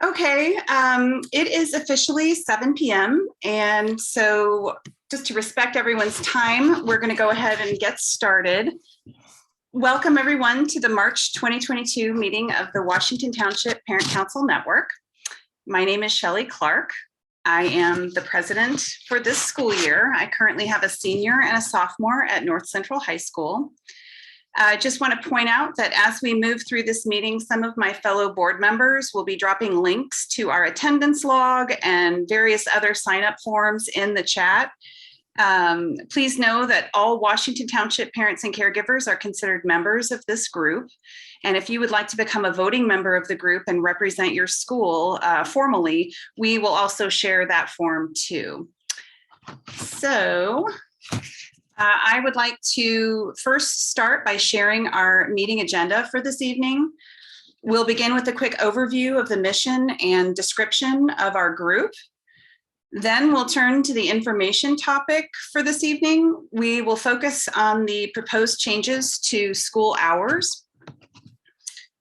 Okay, it is officially 7 p.m. And so just to respect everyone's time, we're going to go ahead and get started. Welcome everyone to the March 2022 meeting of the Washington Township Parent Council Network. My name is Shelley Clark. I am the president for this school year. I currently have a senior and a sophomore at North Central High School. I just want to point out that as we move through this meeting, some of my fellow board members will be dropping links to our attendance log and various other sign-up forms in the chat. Please know that all Washington Township parents and caregivers are considered members of this group. And if you would like to become a voting member of the group and represent your school formally, we will also share that form too. So, I would like to first start by sharing our meeting agenda for this evening. We'll begin with a quick overview of the mission and description of our group. Then we'll turn to the information topic for this evening. We will focus on the proposed changes to school hours.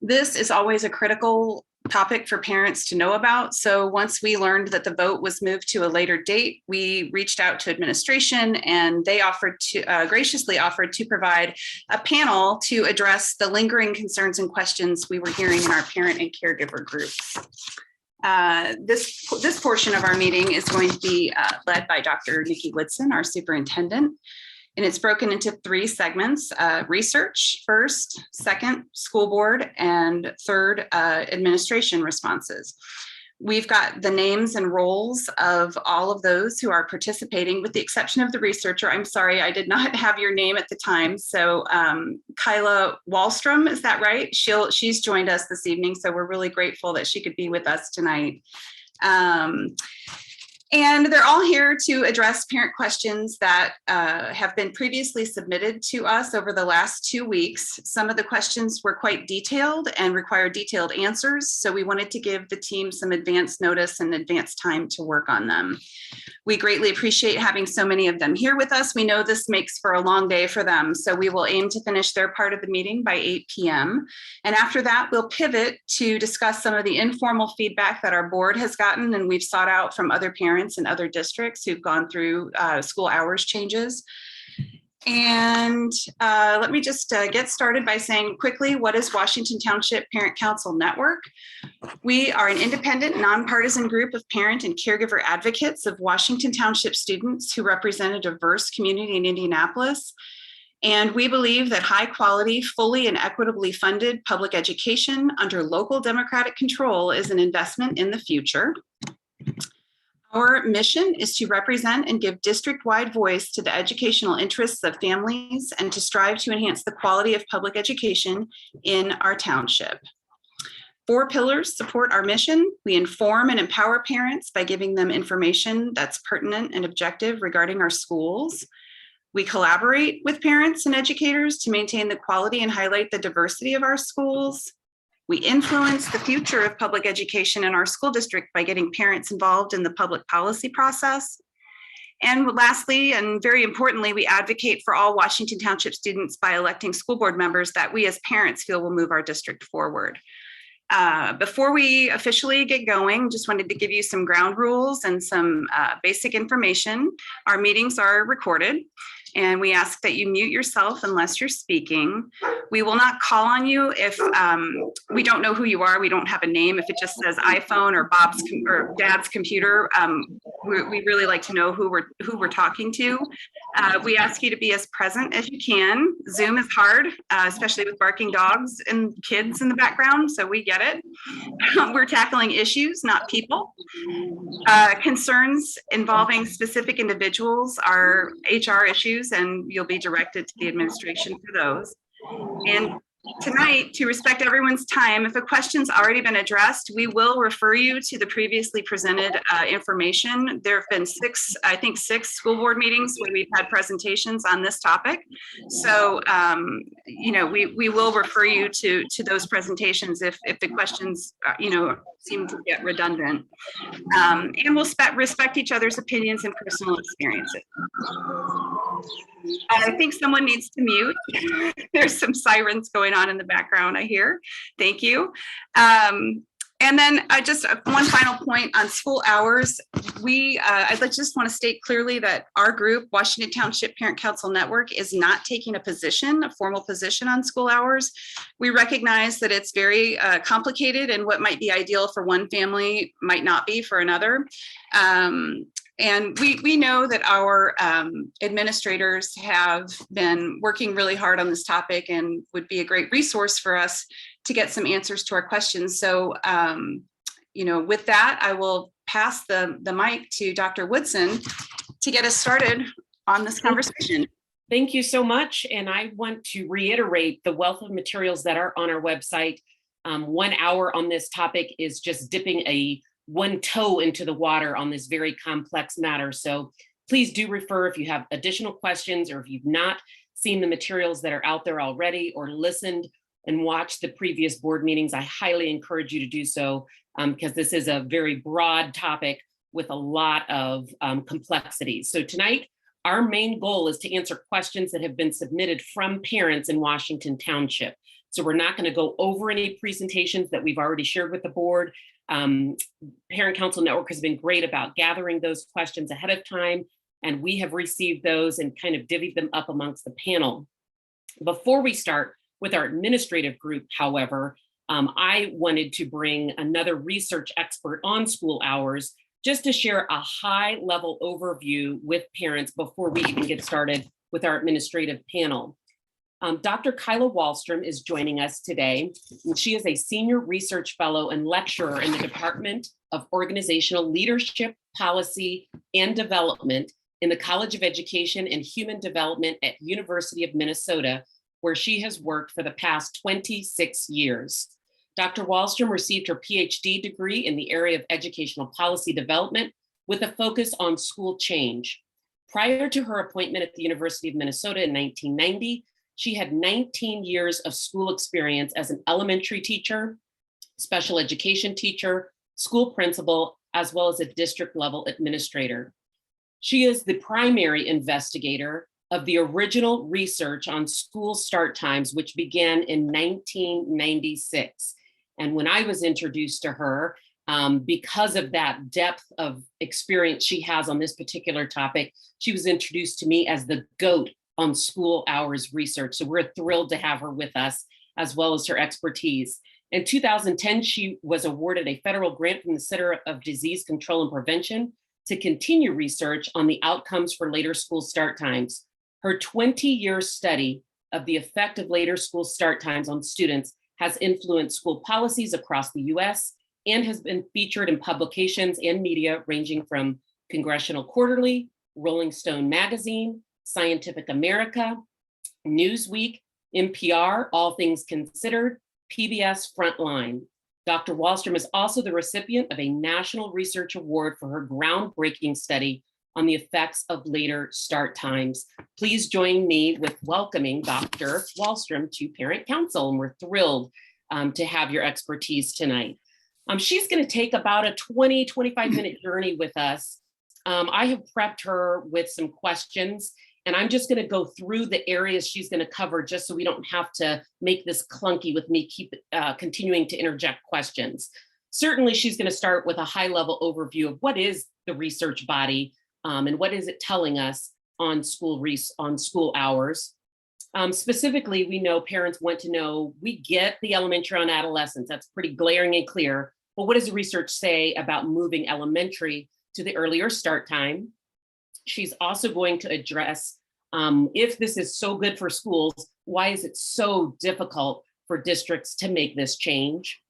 This is always a critical topic for parents to know about. So once we learned that the vote was moved to a later date, we reached out to administration and they graciously offered to provide a panel to address the lingering concerns and questions we were hearing in our parent and caregiver groups. This portion of our meeting is going to be led by Dr. Nikki Woodson, our superintendent. And it's broken into 3 segments: research first, second, school board, and third, administration responses. We've got the names and roles of all of those who are participating, with the exception of the researcher. I'm sorry, I did not have your name at the time. So Kyla Wallstrom, is that right? She's joined us this evening, so we're really grateful that she could be with us tonight. And they're all here to address parent questions that have been previously submitted to us over the last 2 weeks. Some of the questions were quite detailed and required detailed answers, so we wanted to give the team some advance notice and advance time to work on them. We greatly appreciate having so many of them here with us. We know this makes for a long day for them, so we will aim to finish their part of the meeting by 8 p.m. And after that, we'll pivot to discuss some of the informal feedback that our board has gotten and we've sought out from other parents and other districts who've gone through school hours changes. And let me just get started by saying quickly, what is Washington Township Parent Council Network? We are an independent, nonpartisan group of parent and caregiver advocates of Washington Township students who represent a diverse community in Indianapolis. And we believe that high quality, fully and equitably funded public education under local democratic control is an investment in the future. Our mission is to represent and give district-wide voice to the educational interests of families and to strive to enhance the quality of public education in our township. 4 pillars support our mission. We inform and empower parents by giving them information that's pertinent and objective regarding our schools. We collaborate with parents and educators to maintain the quality and highlight the diversity of our schools. We influence the future of public education in our school district by getting parents involved in the public policy process. And lastly, and very importantly, we advocate for all Washington Township students by electing school board members that we as parents feel will move our district forward. Before we officially get going, just wanted to give you some ground rules and some basic information. Our meetings are recorded, and we ask that you mute yourself unless you're speaking. We will not call on you if we don't know who you are. We don't have a name. If it just says iPhone or Bob's or Dad's computer, we really like to know who we're talking to. We ask you to be as present as you can. Zoom is hard, especially with barking dogs and kids in the background, so we get it. We're tackling issues, not people. Concerns involving specific individuals are HR issues, and you'll be directed to the administration for those. And tonight, to respect everyone's time, if a question's already been addressed, we will refer you to the previously presented information. There have been 6 school board meetings where we've had presentations on this topic. So, we will refer you to those presentations if the questions, seem to get redundant. And we'll respect each other's opinions and personal experiences. I think someone needs to mute. There's some sirens going on in the background, I hear. Thank you. And then I just one final point on school hours. Just want to state clearly that our group, Washington Township Parent Council Network, is not taking a formal position on school hours. We recognize that it's very complicated, and what might be ideal for one family might not be for another. And we know that our administrators have been working really hard on this topic and would be a great resource for us to get some answers to our questions. So, with that, I will pass the mic to Dr. Woodson to get us started on this conversation. Thank you so much. And I want to reiterate the wealth of materials that are on our website. 1 hour on this topic is just dipping one toe into the water on this very complex matter. So please do refer if you have additional questions, or if you've not seen the materials that are out there already, or listened and watched the previous board meetings. I highly encourage you to do so, because this is a very broad topic with a lot of complexities. So tonight, our main goal is to answer questions that have been submitted from parents in Washington Township. So we're not going to go over any presentations that we've already shared with the board. Parent Council Network has been great about gathering those questions ahead of time, and we have received those and kind of divvied them up amongst the panel. Before we start with our administrative group, however, I wanted to bring another research expert on school hours just to share a high-level overview with parents before we even get started with our administrative panel. Dr. Kyla Wallstrom is joining us today. And she is a senior research fellow and lecturer in the Department of Organizational Leadership, Policy, and Development in the College of Education and Human Development at University of Minnesota, where she has worked for the past 26 years. Dr. Wallstrom received her PhD degree in the area of educational policy development with a focus on school change. Prior to her appointment at the University of Minnesota in 1990, she had 19 years of school experience as an elementary teacher, special education teacher, school principal, as well as a district level administrator. She is the primary investigator of the original research on school start times, which began in 1996. And when I was introduced to her, because of that depth of experience she has on this particular topic, she was introduced to me as the GOAT on school hours research. So we're thrilled to have her with us, as well as her expertise. In 2010, she was awarded a federal grant from the Center of Disease Control and Prevention to continue research on the outcomes for later school start times. Her 20-year study of the effect of later school start times on students has influenced school policies across the US and has been featured in publications and media ranging from Congressional Quarterly, Rolling Stone Magazine, Scientific America, Newsweek, NPR, All Things Considered, PBS Frontline. Dr. Wallstrom is also the recipient of a National Research Award for her groundbreaking study on the effects of later start times. Please join me with welcoming Dr. Wallstrom to Parent Council, and we're thrilled to have your expertise tonight. She's going to take about a 25-minute journey with us. I have prepped her with some questions, and I'm just going to go through the areas she's going to cover just so we don't have to make this clunky with me continuing to interject questions. Certainly, she's going to start with a high-level overview of what is the research body and what is it telling us on school hours. Specifically, we know parents want to know, we get the elementary on adolescence, that's pretty glaring and clear, but what does the research say about moving elementary to the earlier start time? She's also going to address, if this is so good for schools, why is it so difficult for districts to make this change?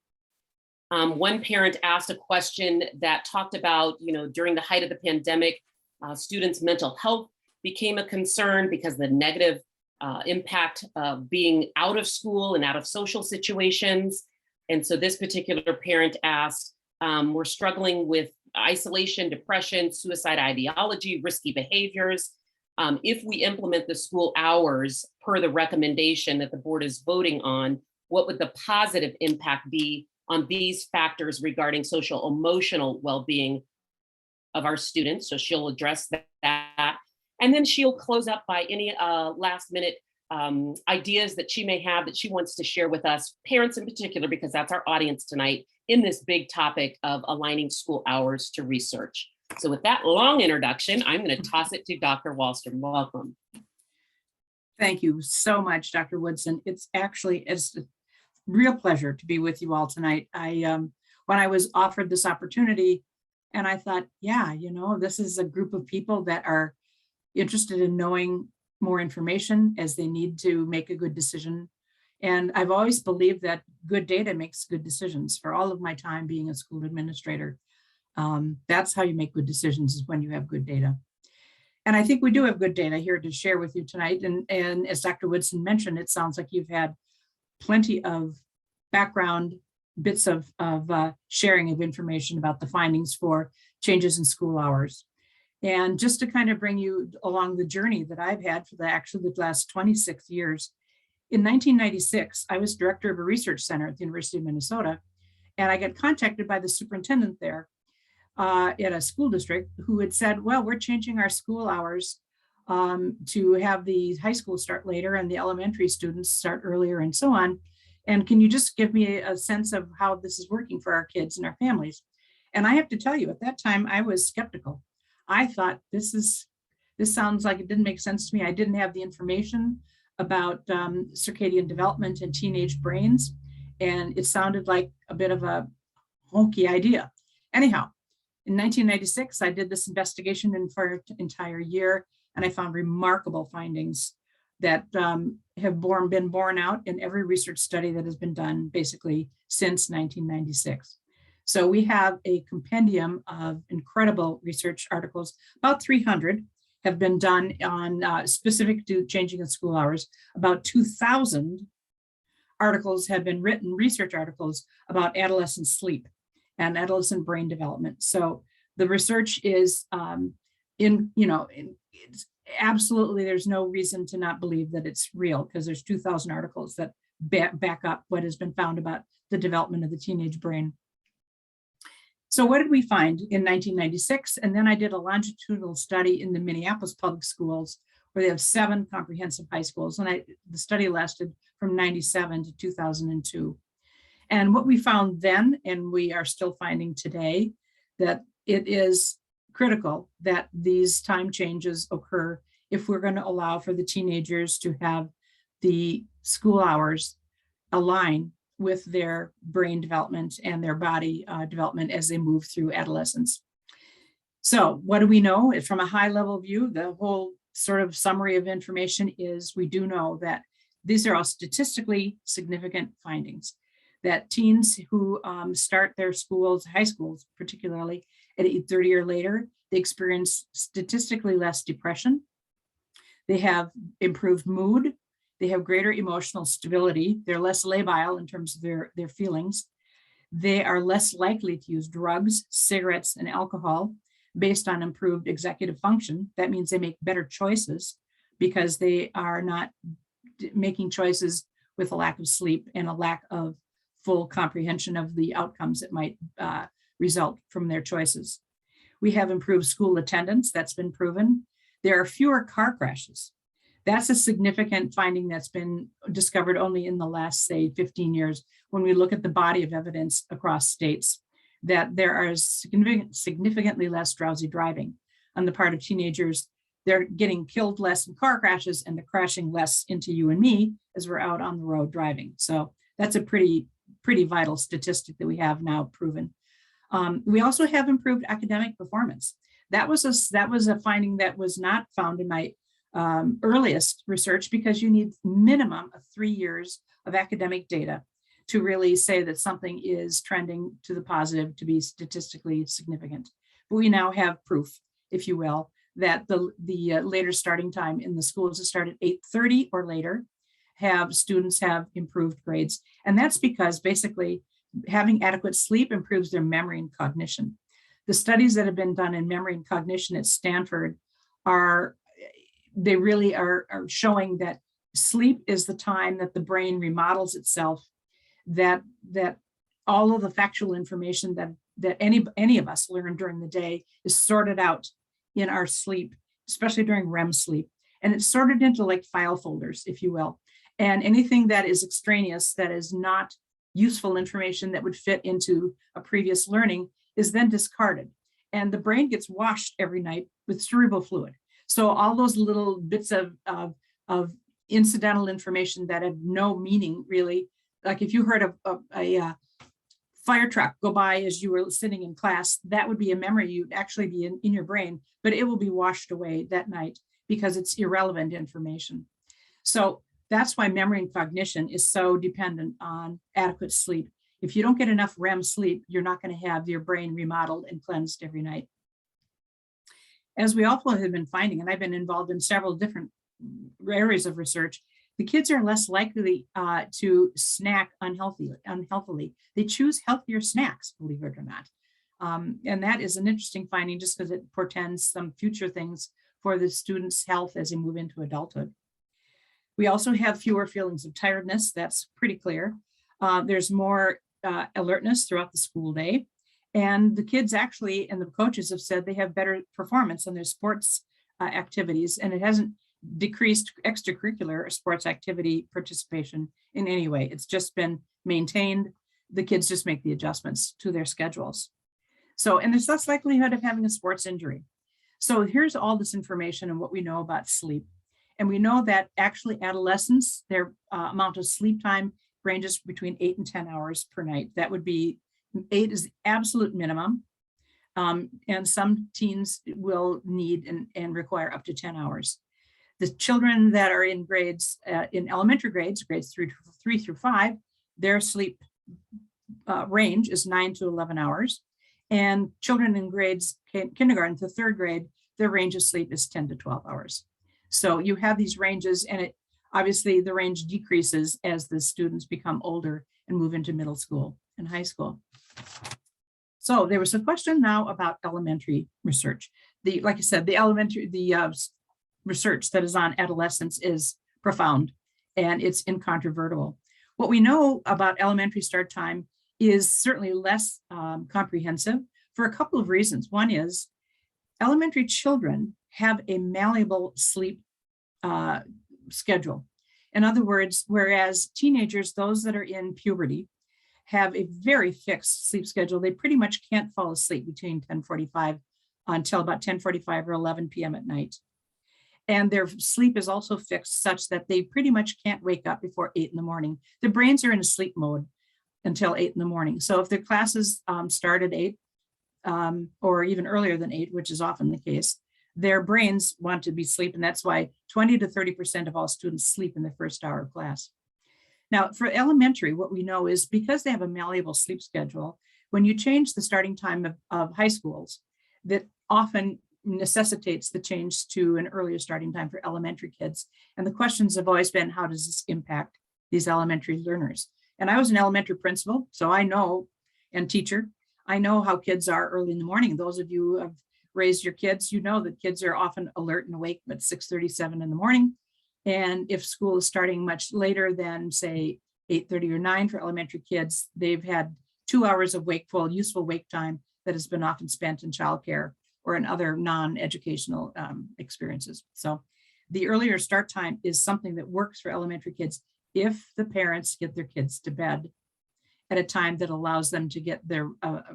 One parent asked a question that talked about, during the height of the pandemic, students' mental health became a concern because the negative impact of being out of school and out of social situations. And so this particular parent asked, we're struggling with isolation, depression, suicide ideology, risky behaviors. If we implement the school hours per the recommendation that the board is voting on, what would the positive impact be on these factors regarding social emotional well-being of our students? So she'll address that. And then she'll close up by any last minute ideas that she may have that she wants to share with us, parents in particular, because that's our audience tonight in this big topic of aligning school hours to research. So with that long introduction, I'm going to toss it to Dr. Wallstrom. Welcome. Thank you so much, Dr. Woodson. It's a real pleasure to be with you all tonight. When I was offered this opportunity, and I thought, yeah, this is a group of people that are interested in knowing more information as they need to make a good decision. And I've always believed that good data makes good decisions. For all of my time being a school administrator, that's how you make good decisions, is when you have good data. And I think we do have good data here to share with you tonight. And as Dr. Woodson mentioned, it sounds like you've had plenty of background bits of sharing of information about the findings for changes in school hours. And just to kind of bring you along the journey that I've had for the last 26 years, in 1996, I was director of a research center at the University of Minnesota, and I got contacted by the superintendent there at a school district who had said, well, we're changing our school hours to have the high school start later and the elementary students start earlier and so on. And can you just give me a sense of how this is working for our kids and our families? And I have to tell you, at that time, I was skeptical. I thought this sounds like it didn't make sense to me. I didn't have the information about circadian development and teenage brains. And it sounded like a bit of a honky idea. Anyhow, in 1996, I did this investigation for an entire year, and I found remarkable findings that have been borne out in every research study that has been done basically since 1996. So we have a compendium of incredible research articles. About 300 have been done on specific to changing of school hours. About 2,000 articles have been written, research articles about adolescent sleep and adolescent brain development. So the research is it's absolutely, there's no reason to not believe that it's real, because there's 2,000 articles that back up what has been found about the development of the teenage brain. So what did we find in 1996? And then I did a longitudinal study in the Minneapolis public schools, where they have 7 comprehensive high schools. And the study lasted from 97 to 2002. And what we found then, and we are still finding today, that it is critical that these time changes occur if we're going to allow for the teenagers to have the school hours align with their brain development and their body development as they move through adolescence. So what do we know? From a high level view, the whole sort of summary of information is we do know that these are all statistically significant findings, that teens who start their schools, high schools particularly, at 8:30 or later, they experience statistically less depression. They have improved mood. They have greater emotional stability. They're less labile in terms of their feelings. They are less likely to use drugs, cigarettes, and alcohol based on improved executive function. That means they make better choices because they are not making choices with a lack of sleep and a lack of full comprehension of the outcomes that might result from their choices. We have improved school attendance. That's been proven. There are fewer car crashes. That's a significant finding that's been discovered only in the last, say, 15 years, when we look at the body of evidence across states, that there are significantly less drowsy driving on the part of teenagers. They're getting killed less in car crashes, and they're crashing less into you and me as we're out on the road driving. So that's a pretty vital statistic that we have now proven. We also have improved academic performance. That was a finding that was not found in my earliest research, because you need minimum of 3 years of academic data to really say that something is trending to the positive to be statistically significant. But we now have proof, if you will, that the later starting time in the schools that start at 8:30 or later students have improved grades. And that's because basically having adequate sleep improves their memory and cognition. The studies that have been done in memory and cognition at Stanford really are showing that sleep is the time that the brain remodels itself, that all of the factual information that any of us learn during the day is sorted out in our sleep, especially during REM sleep. And it's sorted into like file folders, if you will. And anything that is extraneous, that is not useful information that would fit into a previous learning, is then discarded. And the brain gets washed every night with cerebral fluid. So all those little bits of incidental information that have no meaning really, like if you heard of a fire truck go by as you were sitting in class, that would be a memory you'd actually be in your brain, but it will be washed away that night because it's irrelevant information. So that's why memory and cognition is so dependent on adequate sleep. If you don't get enough REM sleep, you're not going to have your brain remodeled and cleansed every night. As we also have been finding, and I've been involved in several different areas of research, the kids are less likely to snack unhealthily. They choose healthier snacks, believe it or not. And that is an interesting finding just because it portends some future things for the students' health as they move into adulthood. We also have fewer feelings of tiredness. That's pretty clear. There's more alertness throughout the school day. And the kids actually, and the coaches have said they have better performance on their sports activities, and it hasn't decreased extracurricular sports activity participation in any way. It's just been maintained. The kids just make the adjustments to their schedules. So, and there's less likelihood of having a sports injury. So here's all this information and what we know about sleep. And we know that actually adolescents, their amount of sleep time ranges between 8 and 10 hours per night. That would be 8 is the absolute minimum. And some teens will need and require up to 10 hours. The children that are in grades, in elementary grades, grades 3 through 5, their sleep range is 9 to 11 hours. And children in grades kindergarten to 3rd grade, their range of sleep is 10 to 12 hours. So you have these ranges, and it obviously the range decreases as the students become older and move into middle school and high school. So there was a question now about elementary research. Like I said, the research that is on adolescence is profound and it's incontrovertible. What we know about elementary start time is certainly less comprehensive for a couple of reasons. One is elementary children have a malleable sleep schedule. In other words, whereas teenagers, those that are in puberty, have a very fixed sleep schedule, they pretty much can't fall asleep between 10:45 until about 10:45 or 11 p.m. at night. And their sleep is also fixed such that they pretty much can't wake up before 8 in the morning. Their brains are in a sleep mode until 8 in the morning. So if their classes start at 8 or even earlier than 8, which is often the case, their brains want to be asleep. And that's why 20 to 30% of all students sleep in the first hour of class. Now, for elementary, what we know is because they have a malleable sleep schedule, when you change the starting time of high schools, that often necessitates the change to an earlier starting time for elementary kids. And the questions have always been, how does this impact these elementary learners? And I was an elementary principal, so I know, and teacher, I know how kids are early in the morning. Those of you who have raised your kids, you know that kids are often alert and awake at 6:37 in the morning. And if school is starting much later than say 8:30 or 9 for elementary kids, they've had 2 hours of wakeful, useful wake time that has been often spent in childcare or in other non-educational experiences. So the earlier start time is something that works for elementary kids if the parents get their kids to bed at a time that allows them to get their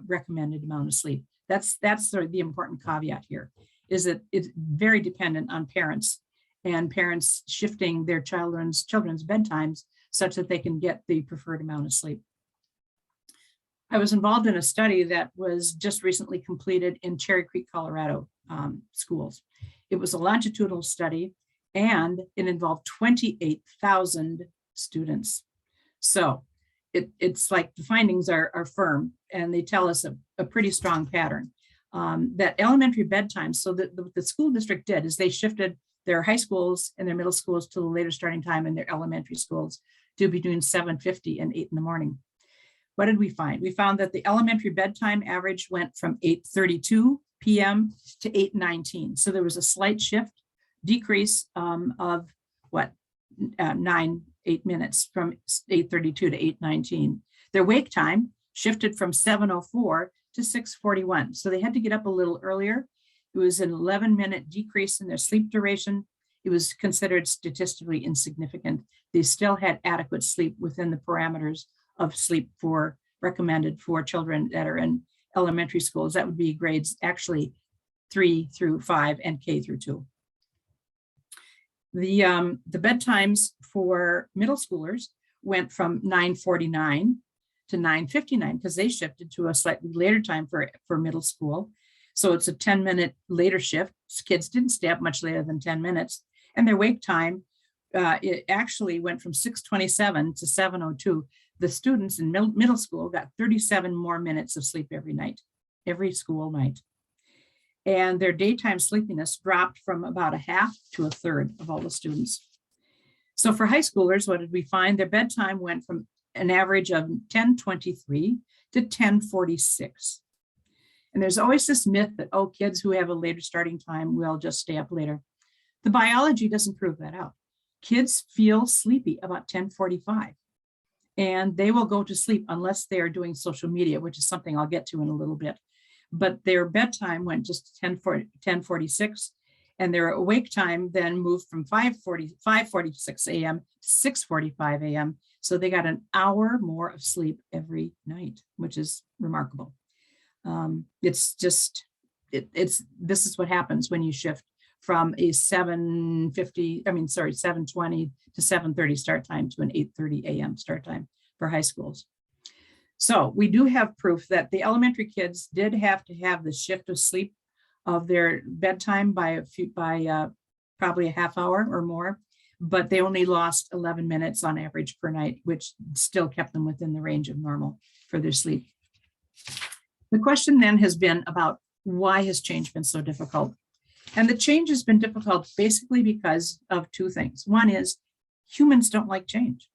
recommended amount of sleep. That's sort of the important caveat here, is that it's very dependent on parents and parents shifting their children's bedtimes such that they can get the preferred amount of sleep. I was involved in a study that was just recently completed in Cherry Creek, Colorado schools. It was a longitudinal study and it involved 28,000 students. So it's like the findings are firm and they tell us a pretty strong pattern that elementary bedtime. So the school district did is they shifted their high schools and their middle schools to the later starting time in their elementary schools to between 7:50 and 8 in the morning. What did we find? We found that the elementary bedtime average went from 8:32 p.m. to 8:19. So there was a slight decrease of 8 minutes from 8:32 to 8:19. Their wake time shifted from 7:04 to 6:41. So they had to get up a little earlier. It was an 11-minute decrease in their sleep duration. it was considered statistically insignificant. They still had adequate sleep within the parameters of sleep for recommended for children that are in elementary schools. That would be grades actually 3 through 5 and K through 2. The bedtimes for middle schoolers went from 9:49 to 9:59 because they shifted to a slightly later time for middle school. So it's a 10-minute later shift. Kids didn't stay up much later than 10 minutes. And their wake time, it actually went from 6:27 to 7:02. The students in middle school got 37 more minutes of sleep every night, every school night. And their daytime sleepiness dropped from about a half to a third of all the students. So for high schoolers, what did we find? Their bedtime went from an average of 10:23 to 10:46. And there's always this myth that, oh, kids who have a later starting time will just stay up later. The biology doesn't prove that out. Kids feel sleepy about 10:45, and they will go to sleep unless they are doing social media, which is something I'll get to in a little bit. But their bedtime went just 10:46, and their awake time then moved from 5:46 a.m. to 6:45 a.m. So they got an hour more of sleep every night, which is remarkable. This is what happens when you shift from a 7:20 to 7:30 start time to an 8:30 a.m. start time for high schools. So we do have proof that the elementary kids did have to have the shift of sleep of their bedtime by probably a half hour or more, but they only lost 11 minutes on average per night, which still kept them within the range of normal for their sleep. The question then has been about why has change been so difficult? And the change has been difficult basically because of two things. One is humans don't like change.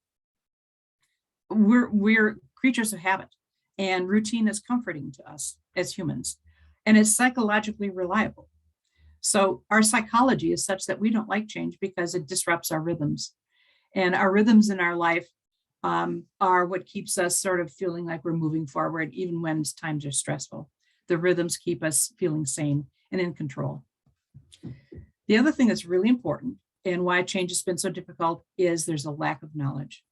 We're creatures of habit, and routine is comforting to us as humans, and it's psychologically reliable. So our psychology is such that we don't like change because it disrupts our rhythms, and our rhythms in our life are what keeps us sort of feeling like we're moving forward, even when times are stressful. The rhythms keep us feeling sane and in control. The other thing that's really important and why change has been so difficult is there's a lack of knowledge.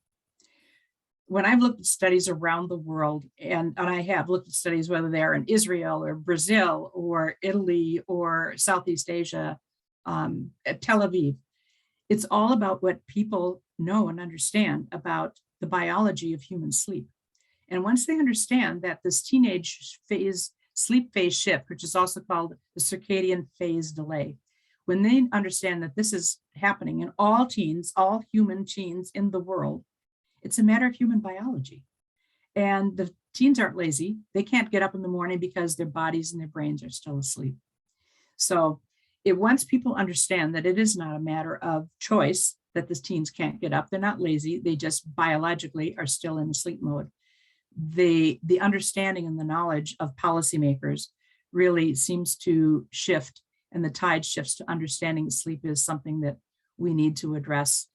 When I've looked at studies around the world, and I have looked at studies, whether they're in Israel or Brazil or Italy or Southeast Asia, Tel Aviv, it's all about what people know and understand about the biology of human sleep. And once they understand that this teenage phase, sleep phase shift, which is also called the circadian phase delay, when they understand that this is happening in all teens, all human teens in the world, it's a matter of human biology. And the teens aren't lazy. They can't get up in the morning because their bodies and their brains are still asleep. So once people understand that it is not a matter of choice that the teens can't get up, they're not lazy, they just biologically are still in the sleep mode. The understanding and the knowledge of policymakers really seems to shift, and the tide shifts to understanding sleep is something that we need to address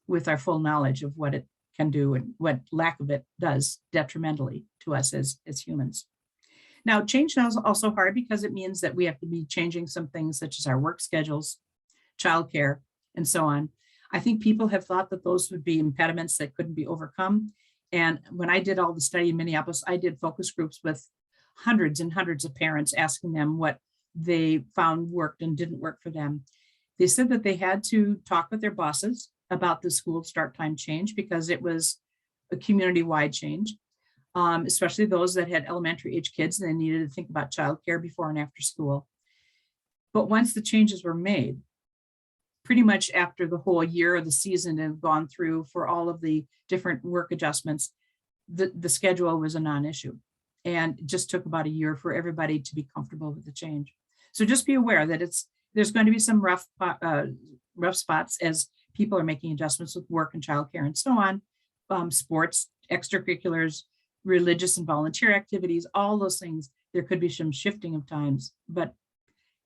with our full knowledge of what it can do and what lack of it does detrimentally to us as humans. Now, change is also hard because it means that we have to be changing some things such as our work schedules, childcare, and so on. I think people have thought that those would be impediments that couldn't be overcome. And when I did all the study in Minneapolis, I did focus groups with hundreds and hundreds of parents asking them what they found worked and didn't work for them. They said that they had to talk with their bosses about the school start time change because it was a community-wide change, especially those that had elementary age kids and they needed to think about childcare before and after school. But once the changes were made, pretty much after the whole year of the season had gone through for all of the different work adjustments, the schedule was a non-issue. And it just took about a year for everybody to be comfortable with the change. So just be aware that there's going to be some rough spots as people are making adjustments with work and childcare and so on, sports, extracurriculars, religious and volunteer activities, all those things. There could be some shifting of times, but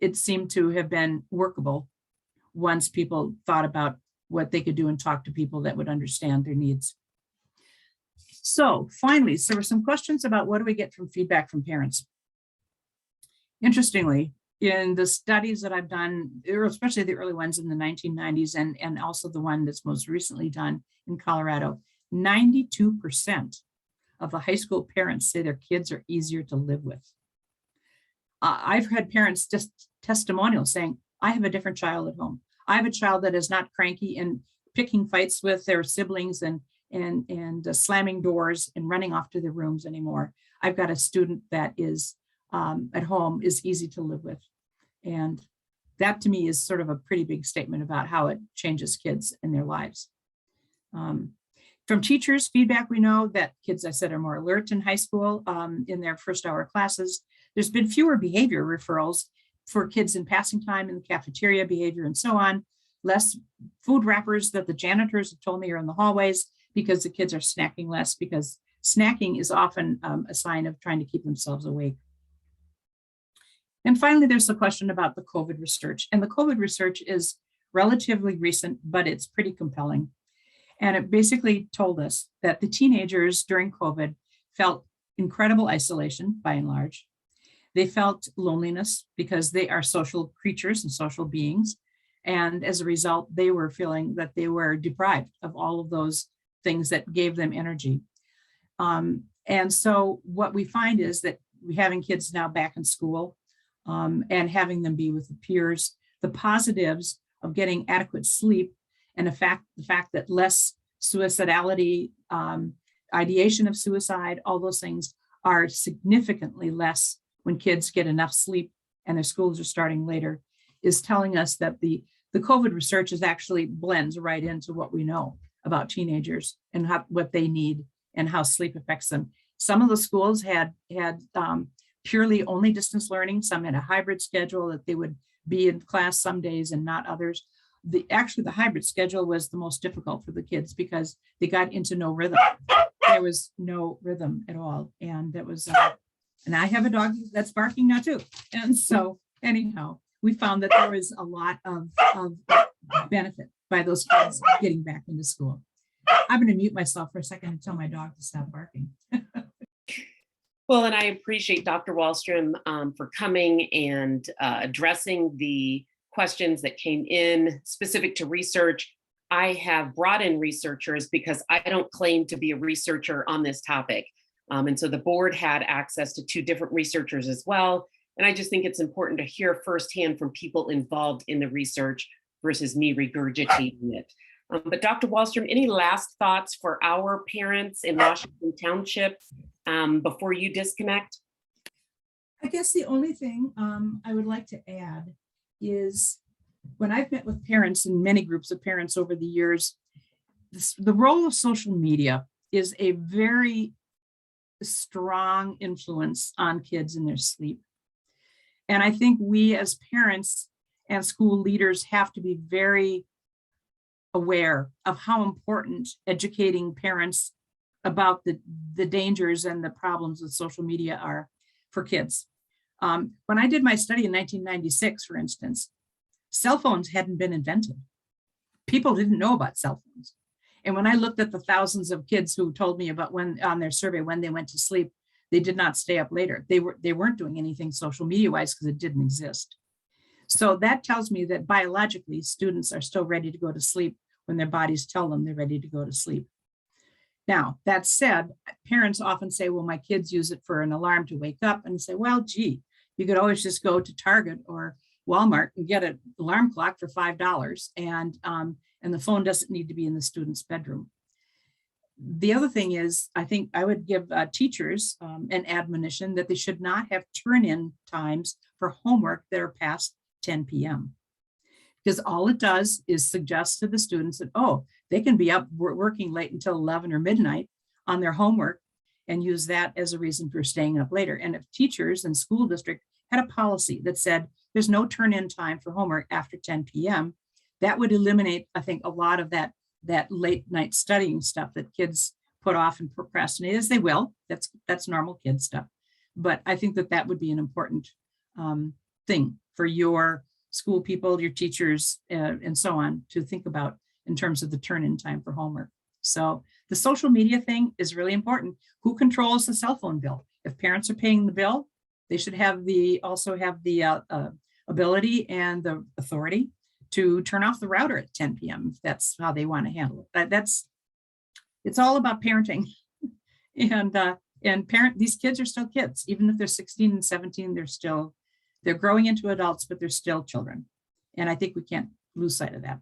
it seemed to have been workable once people thought about what they could do and talk to people that would understand their needs. So finally, there were some questions about what do we get from feedback from parents. Interestingly, in the studies that I've done, especially the early ones in the 1990s and also the one that's most recently done in Colorado, 92% of the high school parents say their kids are easier to live with. I've had parents just testimonials saying, I have a different child at home. I have a child that is not cranky and picking fights with their siblings and slamming doors and running off to their rooms anymore. I've got a student that is at home is easy to live with. And that to me is sort of a pretty big statement about how it changes kids in their lives. From teachers' feedback, we know that kids, I said, are more alert in high school in their first hour classes. There's been fewer behavior referrals for kids in passing time in the cafeteria behavior and so on. Less food wrappers that the janitors have told me are in the hallways because the kids are snacking less, because snacking is often a sign of trying to keep themselves awake. And finally, there's the question about the COVID research. And the COVID research is relatively recent, but it's pretty compelling. And it basically told us that the teenagers during COVID felt incredible isolation by and large. They felt loneliness because they are social creatures and social beings. And as a result, they were feeling that they were deprived of all of those things that gave them energy. And so what we find is that we're having kids now back in school and having them be with the peers, the positives of getting adequate sleep, and the fact that less suicidality, ideation of suicide, all those things are significantly less when kids get enough sleep and their schools are starting later, is telling us that the COVID research is actually blends right into what we know about teenagers and what they need and how sleep affects them. Some of the schools had purely only distance learning. Some had a hybrid schedule that they would be in class some days and not others. Actually, the hybrid schedule was the most difficult for the kids because they got into no rhythm. There was no rhythm at all. And that was, and I have a dog that's barking now too. And so anyhow, we found that there was a lot of benefit by those kids getting back into school. I'm going to mute myself for a second and tell my dog to stop barking. Well, and I appreciate Dr. Wallstrom for coming and addressing the questions that came in specific to research. I have brought in researchers because I don't claim to be a researcher on this topic. And so the board had access to 2 different researchers as well. And I just think it's important to hear firsthand from people involved in the research versus me regurgitating it. But Dr. Wallstrom, any last thoughts for our parents in Washington Township before you disconnect? I guess the only thing I would like to add is when I've met with parents and many groups of parents over the years, the role of social media is a very strong influence on kids in their sleep. And I think we as parents and school leaders have to be very aware of how important educating parents about the dangers and the problems with social media are for kids. When I did my study in 1996, for instance, cell phones hadn't been invented. People didn't know about cell phones. And when I looked at the thousands of kids who told me about when on their survey, when they went to sleep, they did not stay up later. They weren't doing anything social media wise because it didn't exist. So that tells me that biologically students are still ready to go to sleep when their bodies tell them they're ready to go to sleep. Now, that said, parents often say, well, my kids use it for an alarm to wake up, and say, well, gee, you could always just go to Target or Walmart and get an alarm clock for $5, and the phone doesn't need to be in the student's bedroom. The other thing is, I think I would give teachers an admonition that they should not have turn-in times for homework that are past 10 p.m. Because all it does is suggest to the students that, oh, they can be up working late until 11 or midnight on their homework and use that as a reason for staying up later. And if teachers and school district had a policy that said there's no turn-in time for homework after 10 p.m., that would eliminate, I think, a lot of that late night studying stuff that kids put off and procrastinate, as they will. That's normal kid stuff. But I think that would be an important thing for your school people, your teachers, and so on to think about in terms of the turn-in time for homework. So the social media thing is really important. Who controls the cell phone bill? If parents are paying the bill, they should also have the ability and the authority to turn off the router at 10 p.m. if that's how they want to handle it. It's all about parenting. And these kids are still kids. Even if they're 16 and 17, they're growing into adults, but they're still children. And I think we can't lose sight of that.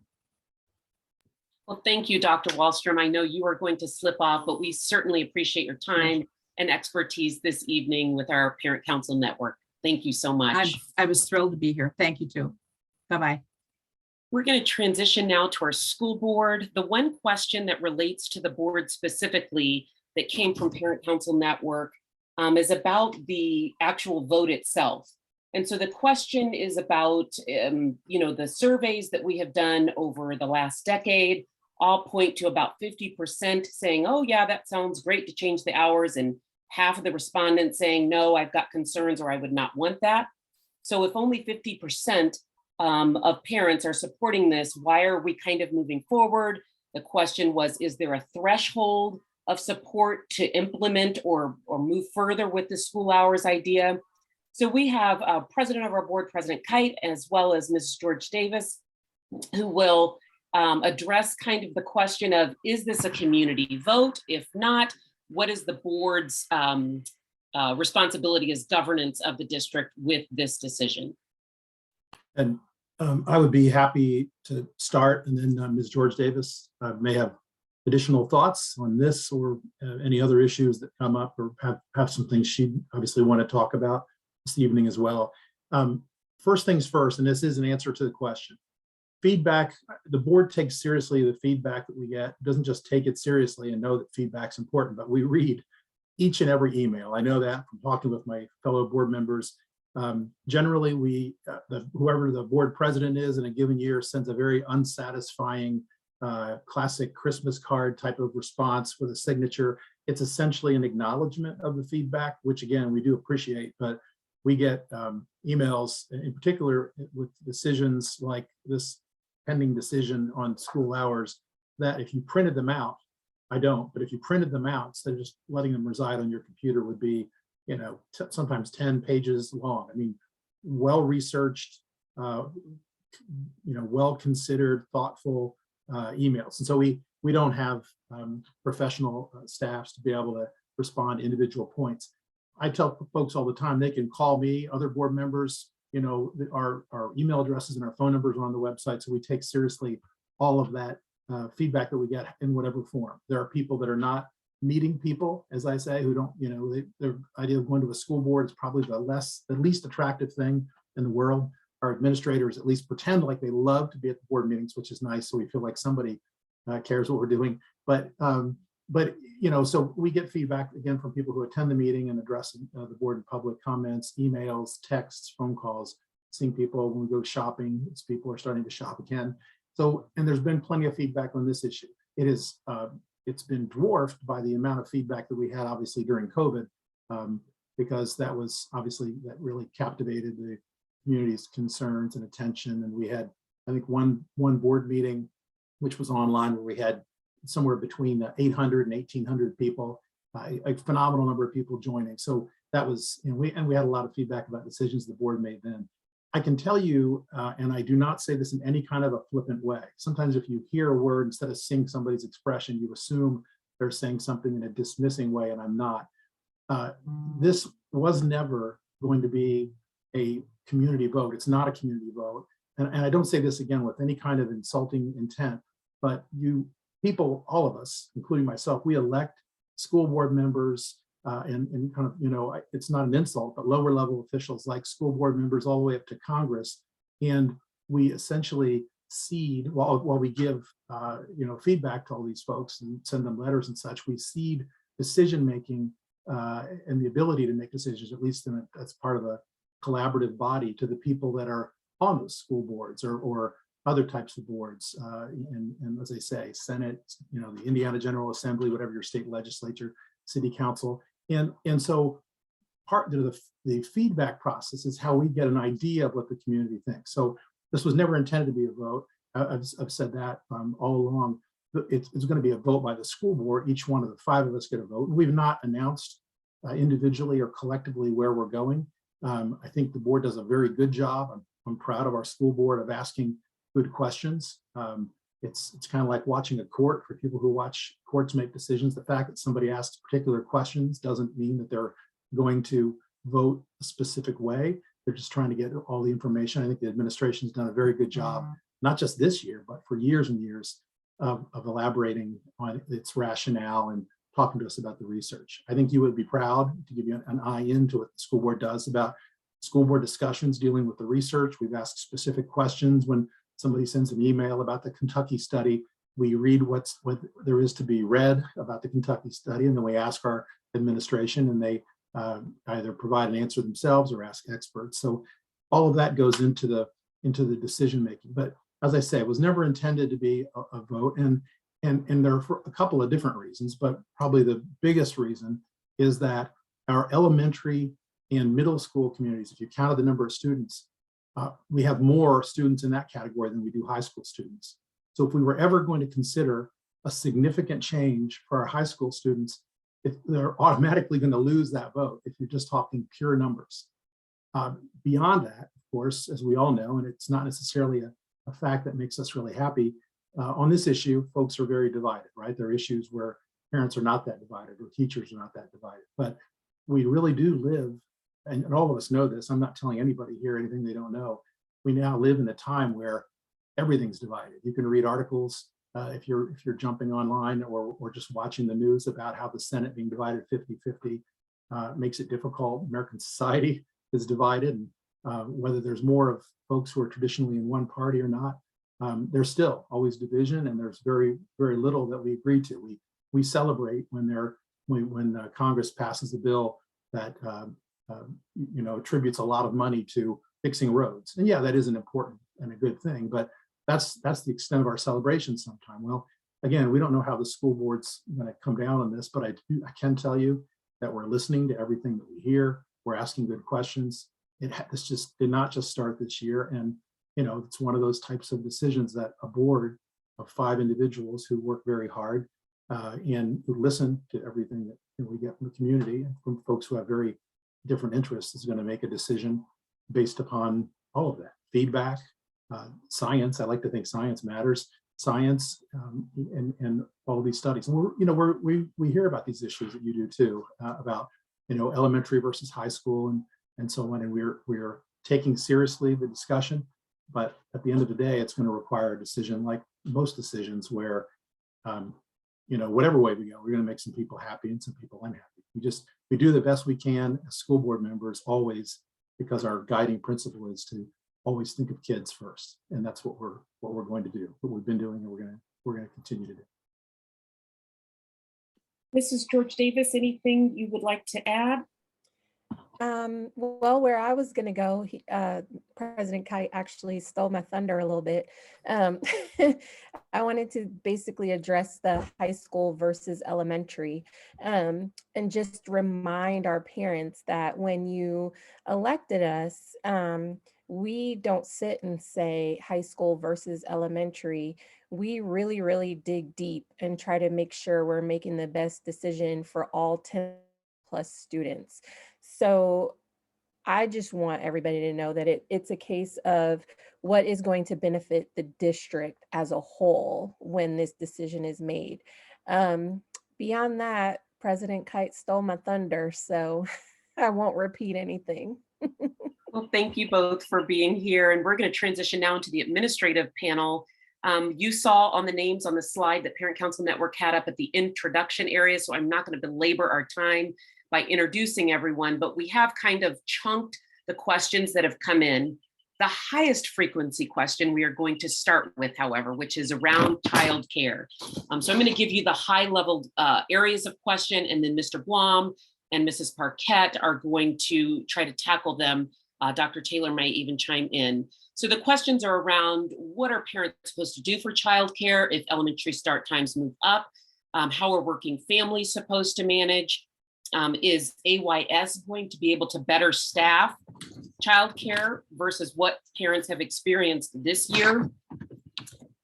Well, thank you, Dr. Wallstrom. I know you are going to slip off, but we certainly appreciate your time and expertise this evening with our Parent Council Network. Thank you so much. I was thrilled to be here. Thank you too. Bye-bye. We're going to transition now to our school board. The one question that relates to the board specifically that came from Parent Council Network is about the actual vote itself. And so the question is about, the surveys that we have done over the last decade all point to about 50% saying, oh yeah, that sounds great to change the hours, and half of the respondents saying, no, I've got concerns or I would not want that. So if only 50% of parents are supporting this, why are we kind of moving forward? The question was, is there a threshold of support to implement or move further with the school hours idea? So we have President of our board, President Kite, as well as Mrs. George Davis, who will address kind of the question of, is this a community vote? If not, what is the board's responsibility as governance of the district with this decision? And I would be happy to start, and then Ms. George Davis may have additional thoughts on this or any other issues that come up, or have some things she obviously want to talk about this evening as well. First things first, and this is an answer to the question. Feedback, the board takes seriously the feedback that we get. It doesn't just take it seriously and know that feedback's important, but we read each and every email. I know that from talking with my fellow board members. Generally, whoever the board president is in a given year sends a very unsatisfying classic Christmas card type of response with a signature. It's essentially an acknowledgement of the feedback, which again, we do appreciate, but we get emails in particular with decisions like this pending decision on school hours, that if you printed them out, I don't, but if you printed them out, instead of just letting them reside on your computer, would be, sometimes 10 pages long. I mean, well-researched, well-considered, thoughtful emails. And so we don't have professional staffs to be able to respond to individual points. I tell folks all the time, they can call me, other board members, our email addresses and our phone numbers are on the website. So we take seriously all of that feedback that we get in whatever form. There are people that are not meeting people, as I say, who don't, their idea of going to a school board is probably the least attractive thing in the world. Our administrators at least pretend like they love to be at the board meetings, which is nice. So we feel like somebody cares what we're doing. But so we get feedback again from people who attend the meeting and address the board in public, comments, emails, texts, phone calls, seeing people when we go shopping, as people are starting to shop again. So, and there's been plenty of feedback on this issue. It's been dwarfed by the amount of feedback that we had obviously during COVID, because that really captivated the community's concerns and attention. And we had, I think, one board meeting, which was online, where we had somewhere between 800 and 1,800 people, a phenomenal number of people joining. So that was, we had a lot of feedback about decisions the board made then. I can tell you, and I do not say this in any kind of a flippant way. Sometimes if you hear a word, instead of seeing somebody's expression, you assume they're saying something in a dismissing way, and I'm not. This was never going to be a community vote. It's not a community vote. And I don't say this again with any kind of insulting intent, but people, all of us, including myself, we elect school board members and kind of, it's not an insult, but lower level officials like school board members all the way up to Congress. And we essentially seed, while we give, feedback to all these folks and send them letters and such, we seed decision-making and the ability to make decisions, at least that's part of a collaborative body, to the people that are on those school boards or other types of boards, and as I say, Senate, the Indiana General Assembly, whatever your state legislature, city council. And so part of the feedback process is how we get an idea of what the community thinks. So this was never intended to be a vote. I've said that all along. It's going to be a vote by the school board. Each one of the 5 of us get a vote. We've not announced individually or collectively where we're going. I think the board does a very good job. I'm proud of our school board of asking good questions. It's kind of like watching a court for people who watch courts make decisions. The fact that somebody asks particular questions doesn't mean that they're going to vote a specific way. They're just trying to get all the information. I think the administration's done a very good job, not just this year, but for years and years of elaborating on its rationale and talking to us about the research. I think you would be proud to give you an eye into what the school board does about school board discussions dealing with the research. We've asked specific questions when somebody sends an email about the Kentucky study. We read what there is to be read about the Kentucky study, and then we ask our administration, and they either provide an answer themselves or ask experts. So all of that goes into the decision making. But as I say, it was never intended to be a vote, and there are for a couple of different reasons, but probably the biggest reason is that our elementary and middle school communities, if you counted the number of students, we have more students in that category than we do high school students. So if we were ever going to consider a significant change for our high school students, they're automatically going to lose that vote if you're just talking pure numbers. Beyond that, of course, as we all know, and it's not necessarily a fact that makes us really happy, on this issue, folks are very divided, right? There are issues where parents are not that divided or teachers are not that divided, but we really do live, and all of us know this, I'm not telling anybody here anything they don't know. We now live in a time where everything's divided. You can read articles if you're jumping online or just watching the news about how the Senate being divided 50-50 makes it difficult. American society is divided, and whether there's more of folks who are traditionally in one party or not, there's still always division, and there's very, very little that we agree to. We celebrate when Congress passes a bill that attributes a lot of money to fixing roads, and yeah, that is an important and a good thing, but that's the extent of our celebration sometime. Well, again, we don't know how the school board's going to come down on this, but I can tell you that we're listening to everything that we hear. We're asking good questions. This just did not just start this year, and it's one of those types of decisions that a board of 5 individuals who work very hard and who listen to everything that we get from the community and from folks who have very different interests is going to make a decision based upon all of that feedback, science. I like to think science matters, science, and all these studies. And we hear about these issues that you do too, about elementary versus high school and so on. And we're taking seriously the discussion, but at the end of the day, it's going to require a decision, like most decisions, where whatever way we go, we're going to make some people happy and some people unhappy. We do the best we can as school board members always, because our guiding principle is to always think of kids first, and that's what we're going to do, what we've been doing, and we're going to continue to do. Mrs. George Davis, anything you would like to add? Well, where I was going to go, President Kite actually stole my thunder a little bit. I wanted to basically address the high school versus elementary, and just remind our parents that when you elected us, we don't sit and say high school versus elementary. We really, really dig deep and try to make sure we're making the best decision for all 10+ students. So I just want everybody to know that it's a case of what is going to benefit the district as a whole when this decision is made. Beyond that, President Kite stole my thunder, so I won't repeat anything. Well, thank you both for being here. And we're going to transition now into the administrative panel. You saw on the names on the slide that Parent Council Network had up at the introduction area, so I'm not going to belabor our time by introducing everyone, but we have kind of chunked the questions that have come in. The highest frequency question we are going to start with, however, which is around childcare. So I'm going to give you the high level areas of question, and then Mr. Blom and Mrs. Parquette are going to try to tackle them. Dr. Taylor might even chime in. So the questions are around: what are parents supposed to do for childcare if elementary start times move up? How are working families supposed to manage? Is AYS going to be able to better staff childcare versus what parents have experienced this year?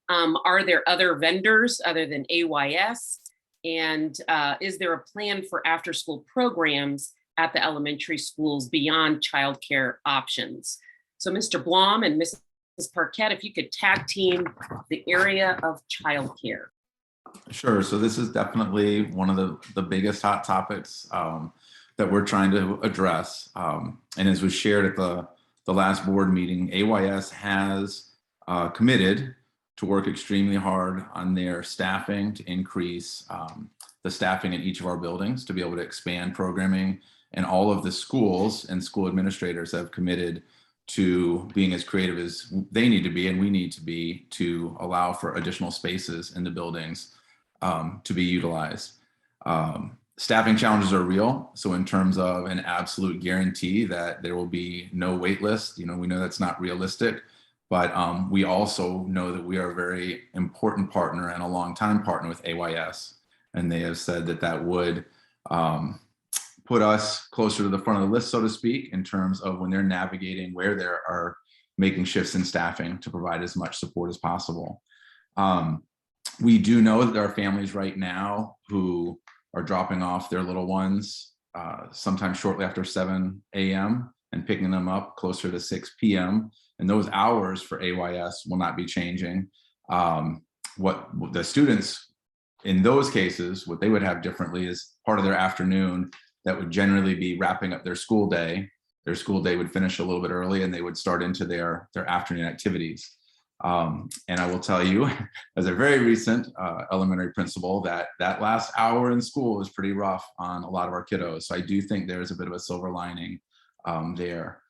Are there other vendors other than AYS? And is there a plan for after-school programs at the elementary schools beyond childcare options? So Mr. Blom and Mrs. Parquette, if you could tag team the area of childcare. Sure. So this is definitely one of the biggest hot topics that we're trying to address. And as was shared at the last board meeting, AYS has committed to work extremely hard on their staffing to increase the staffing in each of our buildings to be able to expand programming. And all of the schools and school administrators have committed to being as creative as they need to be and we need to be to allow for additional spaces in the buildings to be utilized. Staffing challenges are real. So in terms of an absolute guarantee that there will be no wait list, we know that's not realistic, but we also know that we are a very important partner and a longtime partner with AYS. And they have said that that would put us closer to the front of the list, so to speak, in terms of when they're navigating where they are making shifts in staffing to provide as much support as possible. We do know that there are families right now who are dropping off their little ones sometimes shortly after 7 a.m. and picking them up closer to 6 p.m. And those hours for AYS will not be changing. What the students in those cases, what they would have differently is part of their afternoon that would generally be wrapping up their school day. Their school day would finish a little bit early and they would start into their afternoon activities. And I will tell you, as a very recent elementary principal, that last hour in school is pretty rough on a lot of our kiddos. So I do think there's a bit of a silver lining there.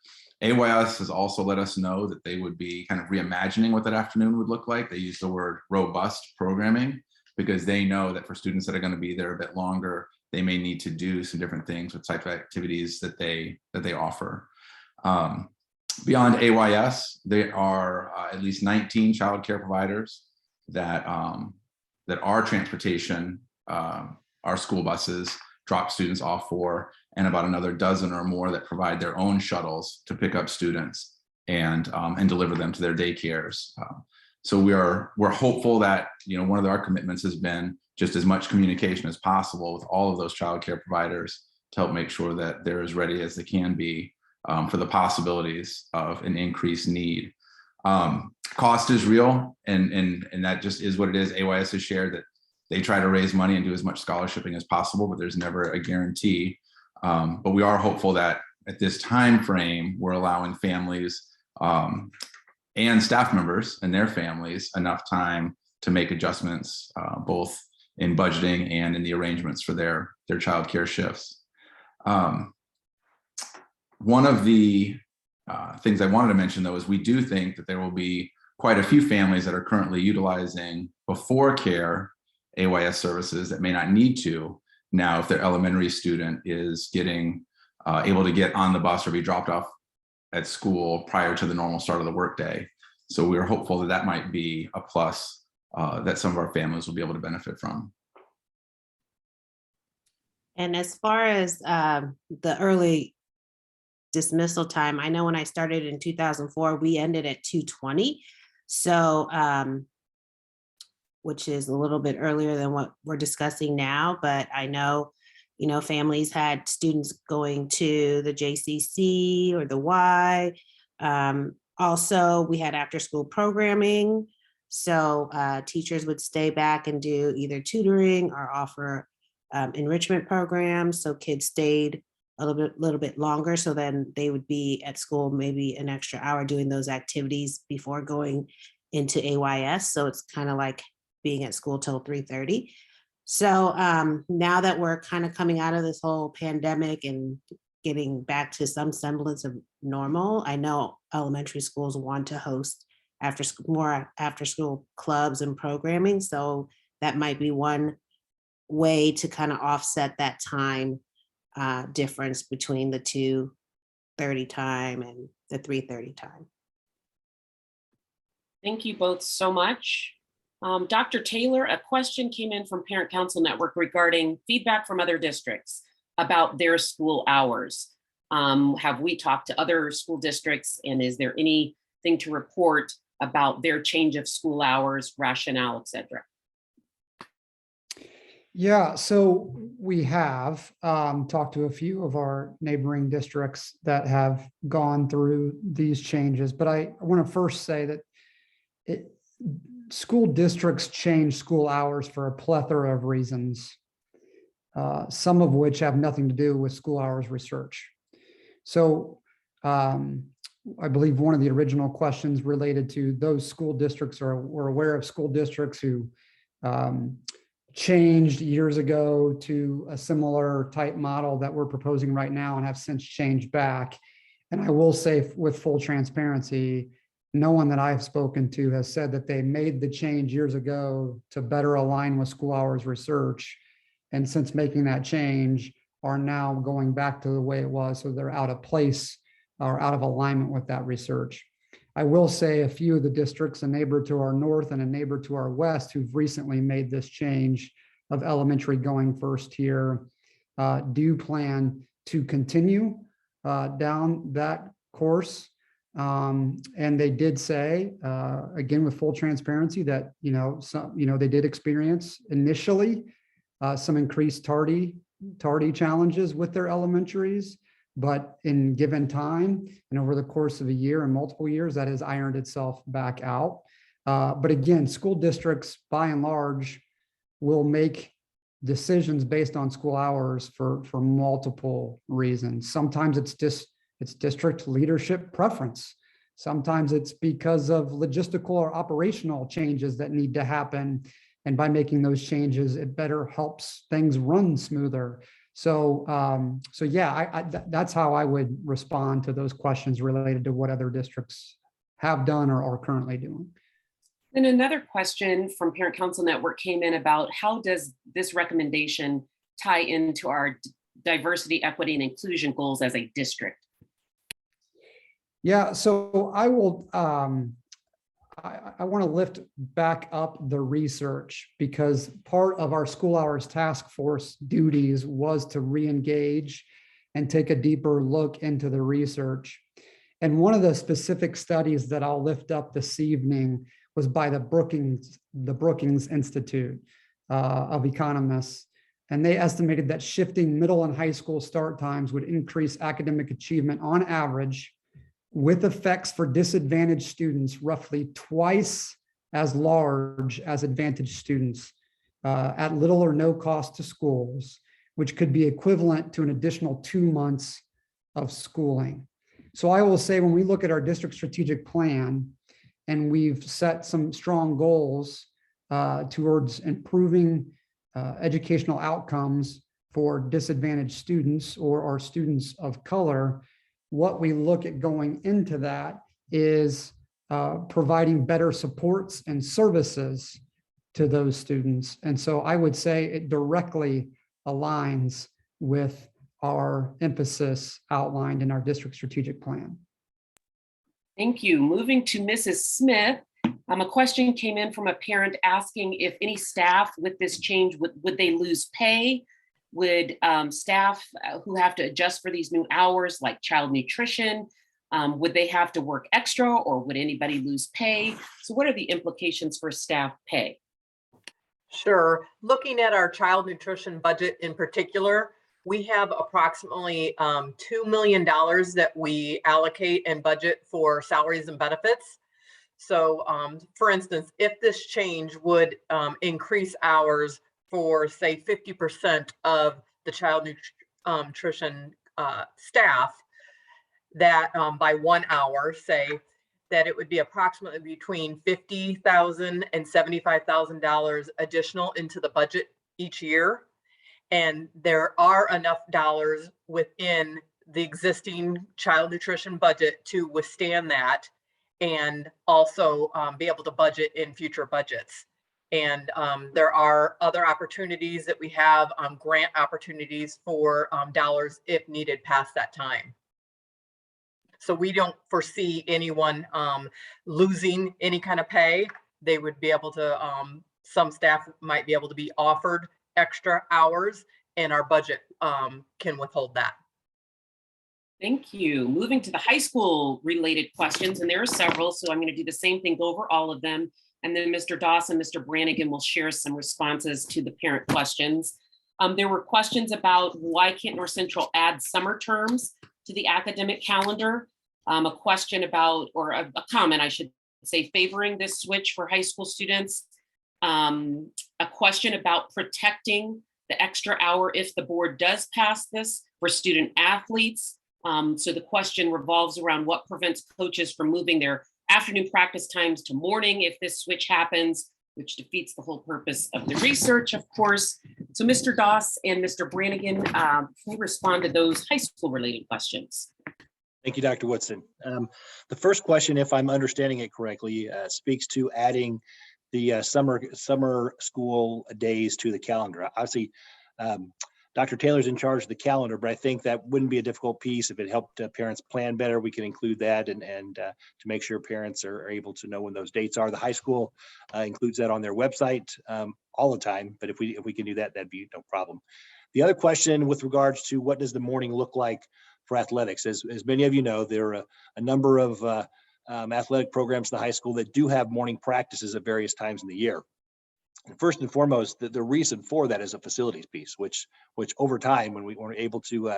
AYS has also let us know that they would be kind of reimagining what that afternoon would look like. They use the word robust programming because they know that for students that are going to be there a bit longer, they may need to do some different things with type of activities that they offer. Beyond AYS, there are at least 19 childcare providers that our transportation, our school buses drop students off for, and about another dozen or more that provide their own shuttles to pick up students and deliver them to their daycares. So we're hopeful that one of our commitments has been just as much communication as possible with all of those childcare providers to help make sure that they're as ready as they can be for the possibilities of an increased need. Cost is real, and that just is what it is. AYS has shared that they try to raise money and do as much scholarshiping as possible, but there's never a guarantee. But we are hopeful that at this time frame, we're allowing families and staff members and their families enough time to make adjustments, both in budgeting and in the arrangements for their childcare shifts. One of the things I wanted to mention, though, is we do think that there will be quite a few families that are currently utilizing before care AYS services that may not need to now if their elementary student is getting able to get on the bus or be dropped off at school prior to the normal start of the workday. So we're hopeful that that might be a plus that some of our families will be able to benefit from. And as far as the early dismissal time, I know when I started in 2004, we ended at 2:20. So, which is a little bit earlier than what we're discussing now, but I know, families had students going to the JCC or the Y. Also, we had after school programming. So teachers would stay back and do either tutoring or offer enrichment programs. So kids stayed a little bit longer. So then they would be at school maybe an extra hour doing those activities before going into AYS. So it's kind of like being at school till 3:30. So now that we're kind of coming out of this whole pandemic and getting back to some semblance of normal, I know elementary schools want to host more after school clubs and programming. So that might be one way to kind of offset that time difference between the 2:30 time and the 3:30 time. Thank you both so much. Dr. Taylor, a question came in from Parent Council Network regarding feedback from other districts about their school hours. Have we talked to other school districts, and is there anything to report about their change of school hours, rationale, et cetera? Yeah, so we have talked to a few of our neighboring districts that have gone through these changes, but I want to first say that school districts change school hours for a plethora of reasons, some of which have nothing to do with school hours research. So I believe one of the original questions related to those school districts, or we're aware of school districts who changed years ago to a similar type model that we're proposing right now and have since changed back. And I will say with full transparency, no one that I've spoken to has said that they made the change years ago to better align with school hours research. And since making that change, are now going back to the way it was. So they're out of place or out of alignment with that research. I will say a few of the districts, a neighbor to our north and a neighbor to our west, who've recently made this change of elementary going first here, do plan to continue down that course. And they did say, again, with full transparency, that they did experience initially some increased tardy challenges with their elementaries. But in given time and over the course of a year and multiple years, that has ironed itself back out. But again, school districts, by and large, will make decisions based on school hours for multiple reasons. Sometimes it's district leadership preference. Sometimes it's because of logistical or operational changes that need to happen. And by making those changes, it better helps things run smoother. So yeah, that's how I would respond to those questions related to what other districts have done or are currently doing. Then another question from Parent Council Network came in about how does this recommendation tie into our diversity, equity, and inclusion goals as a district? Yeah, so I will, I want to lift back up the research, because part of our school hours task force duties was to re-engage and take a deeper look into the research. And one of the specific studies that I'll lift up this evening was by the Brookings Institute of economists. And they estimated that shifting middle and high school start times would increase academic achievement on average, with effects for disadvantaged students roughly twice as large as advantaged students at little or no cost to schools, which could be equivalent to an additional 2 months of schooling. So I will say, when we look at our district strategic plan, and we've set some strong goals towards improving educational outcomes for disadvantaged students or our students of color, what we look at going into that is providing better supports and services to those students. And so I would say it directly aligns with our emphasis outlined in our district strategic plan. Thank you. Moving to Mrs. Smith, a question came in from a parent asking if any staff with this change, would they lose pay? Would staff who have to adjust for these new hours, like child nutrition, would they have to work extra, or would anybody lose pay? So what are the implications for staff pay? Sure. Looking at our child nutrition budget in particular, we have approximately $2 million that we allocate and budget for salaries and benefits. So for instance, if this change would increase hours for, say, 50% of the child nutrition staff, that by 1 hour, say, that it would be approximately between $50,000 and $75,000 additional into the budget each year. And there are enough dollars within the existing child nutrition budget to withstand that, and also be able to budget in future budgets. And there are other opportunities that we have, grant opportunities for dollars if needed past that time. So we don't foresee anyone losing any kind of pay. They would be able to, some staff might be able to be offered extra hours, and our budget can withhold that. Thank you. Moving to the high school related questions, and there are several, so I'm going to do the same thing, go over all of them. and then Mr. Doss and Mr. Brannigan will share some responses to the parent questions. There were questions about why can't North Central add summer terms to the academic calendar? A question about, or a comment, I should say, favoring this switch for high school students. A question about protecting the extra hour if the board does pass this for student athletes. So the question revolves around what prevents coaches from moving their afternoon practice times to morning if this switch happens, which defeats the whole purpose of the research, of course. So Mr. Doss and Mr. Brannigan, can you respond to those high school related questions? Thank you, Dr. Woodson. The first question, if I'm understanding it correctly, speaks to adding the summer school days to the calendar. Obviously, Dr. Taylor's in charge of the calendar, but I think that wouldn't be a difficult piece. If it helped parents plan better, we can include that and to make sure parents are able to know when those dates are. The high school includes that on their website all the time, but if we can do that, that'd be no problem. The other question with regards to what does the morning look like for athletics, as many of you know, there are a number of athletic programs in the high school that do have morning practices at various times in the year. First and foremost, the reason for that is a facilities piece, which over time, when we were able to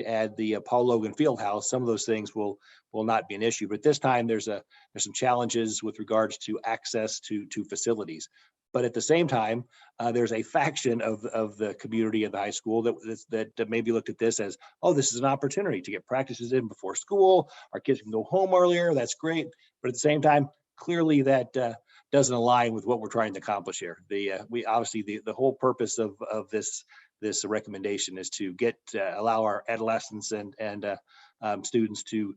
add the Paul Logan Fieldhouse, some of those things will not be an issue. But this time, there's some challenges with regards to access to facilities. But at the same time, there's a faction of the community of the high school that maybe looked at this as, oh, this is an opportunity to get practices in before school. Our kids can go home earlier. That's great. But at the same time, clearly that doesn't align with what we're trying to accomplish here. We obviously the whole purpose of this recommendation is to allow our adolescents and students to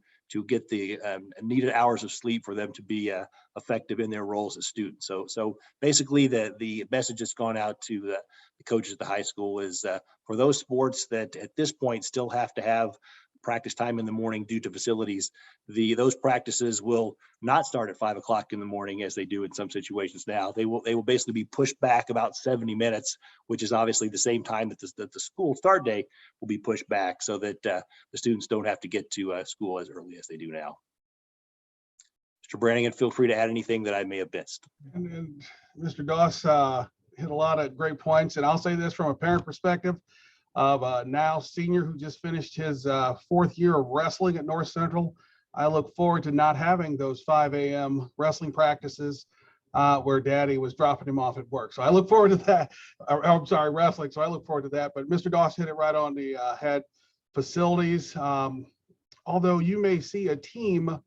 get the needed hours of sleep for them to be effective in their roles as students. So basically the message that's gone out to the coaches at the high school is for those sports that at this point still have to have practice time in the morning due to facilities, those practices will not start at 5 o'clock in the morning as they do in some situations now. They will basically be pushed back about 70 minutes, which is obviously the same time that the school start day will be pushed back so that the students don't have to get to school as early as they do now. Mr. Brannigan, feel free to add anything that I may have missed. And Mr. Doss hit a lot of great points, and I'll say this from a parent perspective of a now senior who just finished his fourth year of wrestling at North Central. I look forward to not having those 5 a.m. wrestling practices where daddy was dropping him off at work. So I look forward to that. I'm sorry, wrestling. So I look forward to that. But Mr. Doss hit it right on the head. Facilities, although you may see a team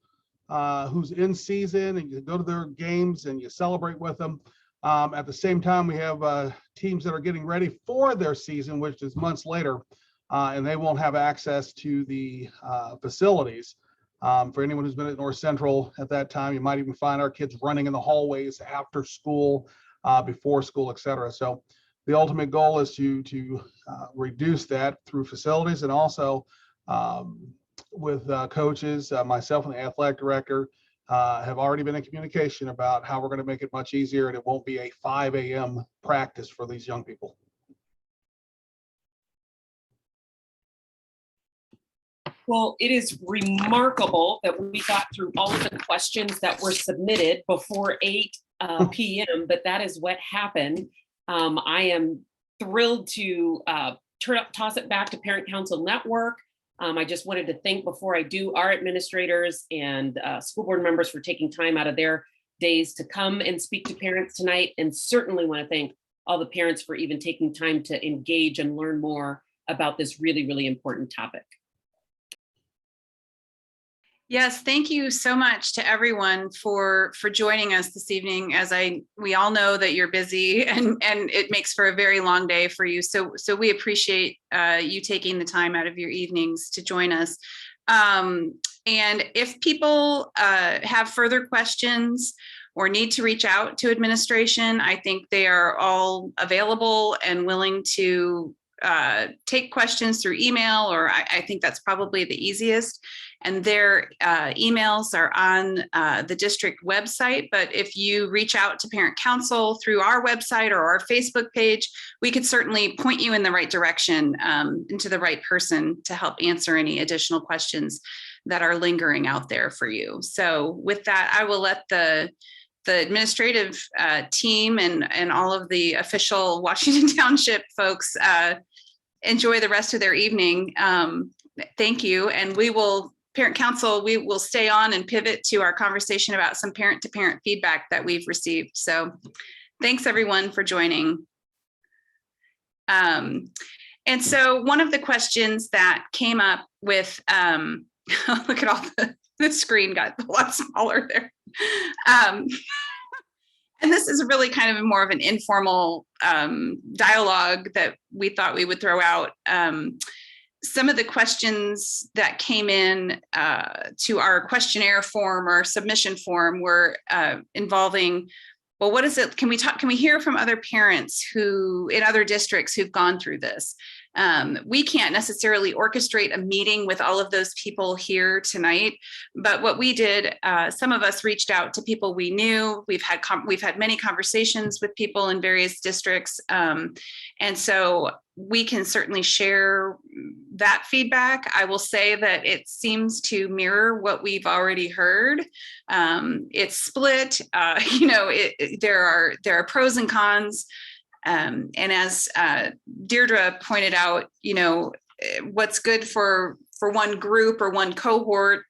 who's in season and you go to their games and you celebrate with them. At the same time, we have teams that are getting ready for their season, which is months later, and they won't have access to the facilities. For anyone who's been at North Central at that time, you might even find our kids running in the hallways after school, before school, et cetera. So the ultimate goal is to reduce that through facilities, and also with coaches, myself and the athletic director, have already been in communication about how we're going to make it much easier, and it won't be a 5 a.m. practice for these young people. Well, it is remarkable that we got through all of the questions that were submitted before 8 p.m., but that is what happened. I am thrilled to toss it back to Parent Council Network. I just wanted to thank, before I do, our administrators and school board members for taking time out of their days to come and speak to parents tonight, and certainly want to thank all the parents for even taking time to engage and learn more about this really, really important topic. Yes, thank you so much to everyone for joining us this evening. As we all know that you're busy and it makes for a very long day for you. So we appreciate you taking the time out of your evenings to join us. And if people have further questions or need to reach out to administration, I think they are all available and willing to take questions through email, or I think that's probably the easiest. And their emails are on the district website. But if you reach out to Parent Council through our website or our Facebook page, we could certainly point you in the right direction, into the right person to help answer any additional questions that are lingering out there for you. So with that, I will let the the administrative team and all of the official Washington Township folks enjoy the rest of their evening. Thank you. And we will, Parent Council, we will stay on and pivot to our conversation about some parent-to-parent feedback that we've received. So thanks everyone for joining. And so one of the questions that came up with, look at all the screen got a lot smaller there. And this is really kind of more of an informal dialogue that we thought we would throw out. Some of the questions that came in to our questionnaire form or submission form were involving, well, what is it? Can we hear from other parents who in other districts who've gone through this? We can't necessarily orchestrate a meeting with all of those people here tonight, but what we did, some of us reached out to people we knew. We've had many conversations with people in various districts, and so we can certainly share that feedback. I will say that it seems to mirror what we've already heard. It's split. There are pros and cons. And as Deirdre pointed out, what's good for one group or one cohort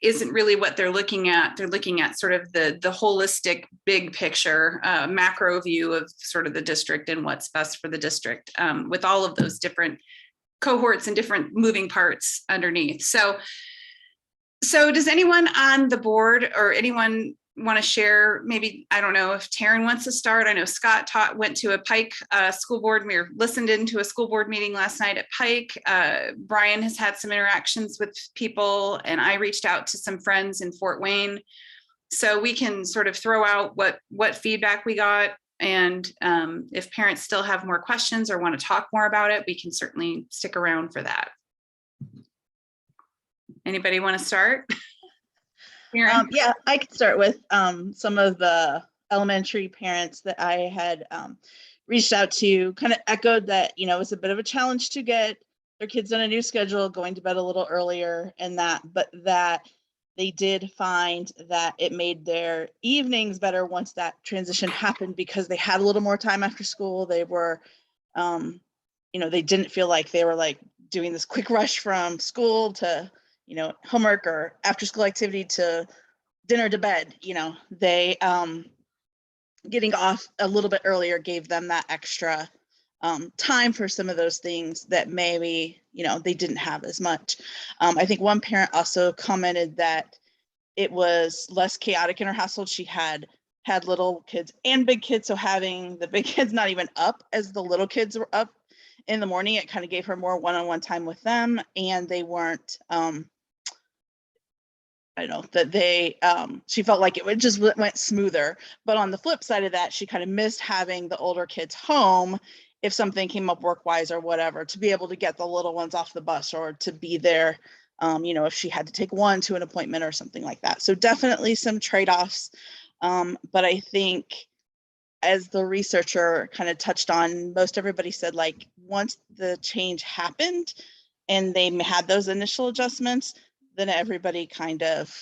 isn't really what they're looking at. They're looking at sort of the holistic big picture, macro view of sort of the district and what's best for the district, with all of those different cohorts and different moving parts underneath. So does anyone on the board or anyone want to share? Maybe, I don't know if Taryn wants to start. I know Scott went to a Pike school board. We listened into a school board meeting last night at Pike. Brian has had some interactions with people, and I reached out to some friends in Fort Wayne. So we can sort of throw out what feedback we got. And if parents still have more questions or want to talk more about it, we can certainly stick around for that. Anybody want to start? Yeah, I could start with some of the elementary parents that I had reached out to, kind of echoed that, it was a bit of a challenge to get their kids on a new schedule, going to bed a little earlier and but that they did find that it made their evenings better once that transition happened, because they had a little more time after school. They were, they didn't feel like they were like doing this quick rush from school to homework or after school activity to dinner to bed. They getting off a little bit earlier gave them that extra time for some of those things that maybe they didn't have as much. I think one parent also commented that it was less chaotic in her household. She had little kids and big kids, so having the big kids not even up as the little kids were up in the morning, it kind of gave her more one-on-one time with them, and they weren't she felt like it just went smoother. But on the flip side of that, she kind of missed having the older kids home if something came up work-wise or whatever, to be able to get the little ones off the bus or to be there, if she had to take one to an appointment or something like that. So definitely some trade-offs. But I think, as the researcher kind of touched on, most everybody said, like, once the change happened and they had those initial adjustments, then everybody kind of,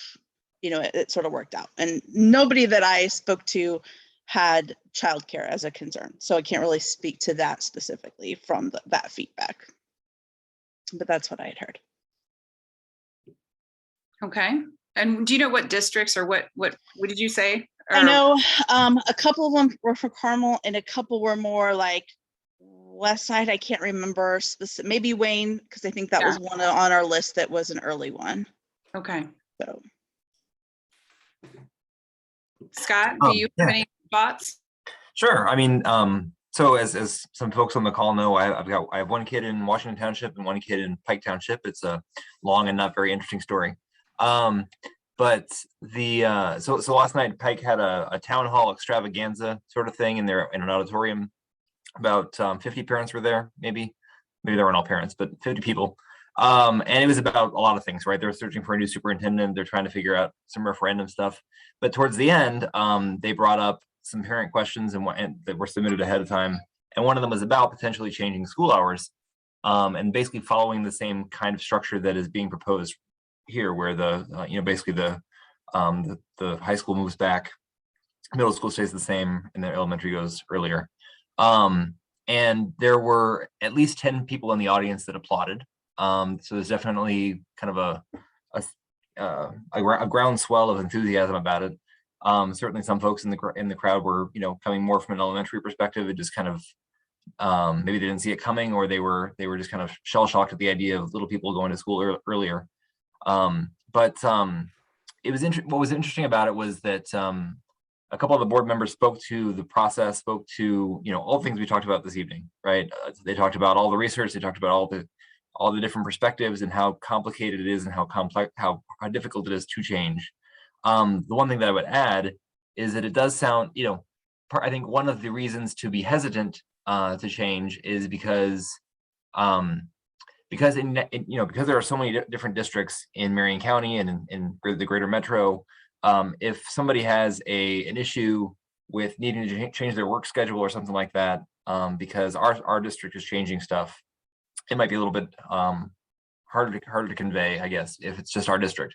it sort of worked out. And nobody that I spoke to had childcare as a concern. So I can't really speak to that specifically from that feedback. But that's what I had heard. Okay. And do you know what districts or what did you say? I know a couple of them were for Carmel and a couple were more like West Side. I can't remember specific, maybe Wayne, because I think that was one on our list that was an early one. Okay. So Scott, do you have any thoughts? Sure. I mean, so as some folks on the call know, I have one kid in Washington Township and one kid in Pike Township. It's a long and not very interesting story. But so last night Pike had a town hall extravaganza sort of thing in an auditorium. About 50 parents were there, maybe they weren't all parents, but 50 people. And it was about a lot of things, right? They're searching for a new superintendent. They're trying to figure out some referendum stuff. But towards the end, they brought up some parent questions and that were submitted ahead of time. And one of them was about potentially changing school hours and basically following the same kind of structure that is being proposed here, where basically the The high school moves back, middle school stays the same, and the elementary goes earlier. And there were at least 10 people in the audience that applauded. So there's definitely kind of a groundswell of enthusiasm about it. Certainly some folks in the crowd were, coming more from an elementary perspective. It just kind of, maybe they didn't see it coming, or they were just kind of shell shocked at the idea of little people going to school earlier. But it was what was interesting about it was that a couple of the board members spoke to the process, spoke to all the things we talked about this evening, right? They talked about all the research, they talked about all the different perspectives and how complicated it is and how complex, how difficult it is to change. The one thing that I would add is that it does sound, I think one of the reasons to be hesitant to change is because because there are so many different districts in Marion County and in the greater metro. If somebody has an issue with needing to change their work schedule or something like that, because our district is changing stuff, it might be a little bit harder to convey, I guess, if it's just our district.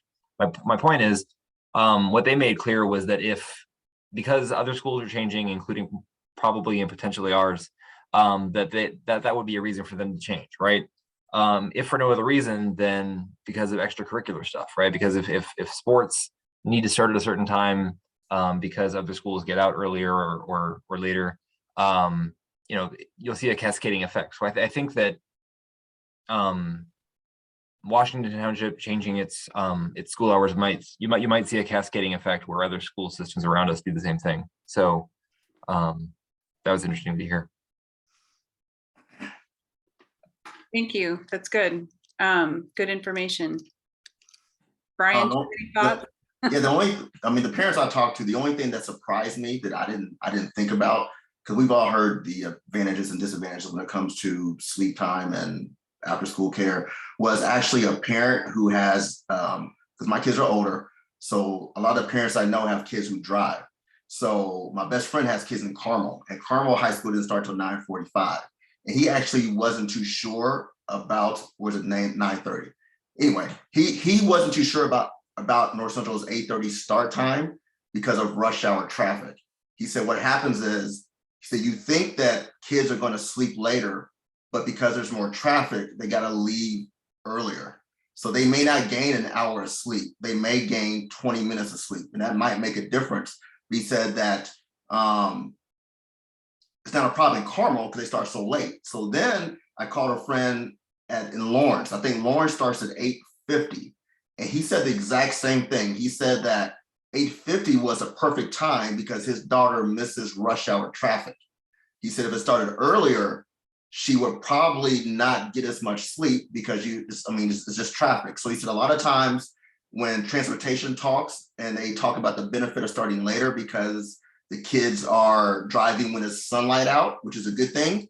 My point is, what they made clear was that because other schools are changing, including probably and potentially ours, that would be a reason for them to change, right? If for no other reason than because of extracurricular stuff, right? Because if sports need to start at a certain time because other schools get out earlier or later, you'll see a cascading effect. So I think that Washington Township changing its school hours you might see a cascading effect where other school systems around us do the same thing. So that was interesting to hear. Thank you. That's good. Good information. Brian, any thoughts? Yeah, the parents I talked to, the only thing that surprised me that I didn't think about, because we've all heard the advantages and disadvantages when it comes to sleep time and after school care, was actually a parent who has, because my kids are older, so a lot of parents I know have kids who drive. So my best friend has kids in Carmel, and Carmel High School didn't start till 9:45. And he actually wasn't too sure about, was it 9:30? Anyway, he wasn't too sure about North Central's 8:30 start time because of rush hour traffic. He said what happens is, he said, you think that kids are going to sleep later, but because there's more traffic, they got to leave earlier. So they may not gain an hour of sleep. They may gain 20 minutes of sleep, and that might make a difference. He said that it's not a problem in Carmel because they start so late. So then I called a friend in Lawrence. I think Lawrence starts at 8:50. And he said the exact same thing. He said that 8:50 was a perfect time because his daughter misses rush hour traffic. He said if it started earlier, she would probably not get as much sleep because it's just traffic. So he said a lot of times when transportation talks and they talk about the benefit of starting later because the kids are driving when it's sunlight out, which is a good thing,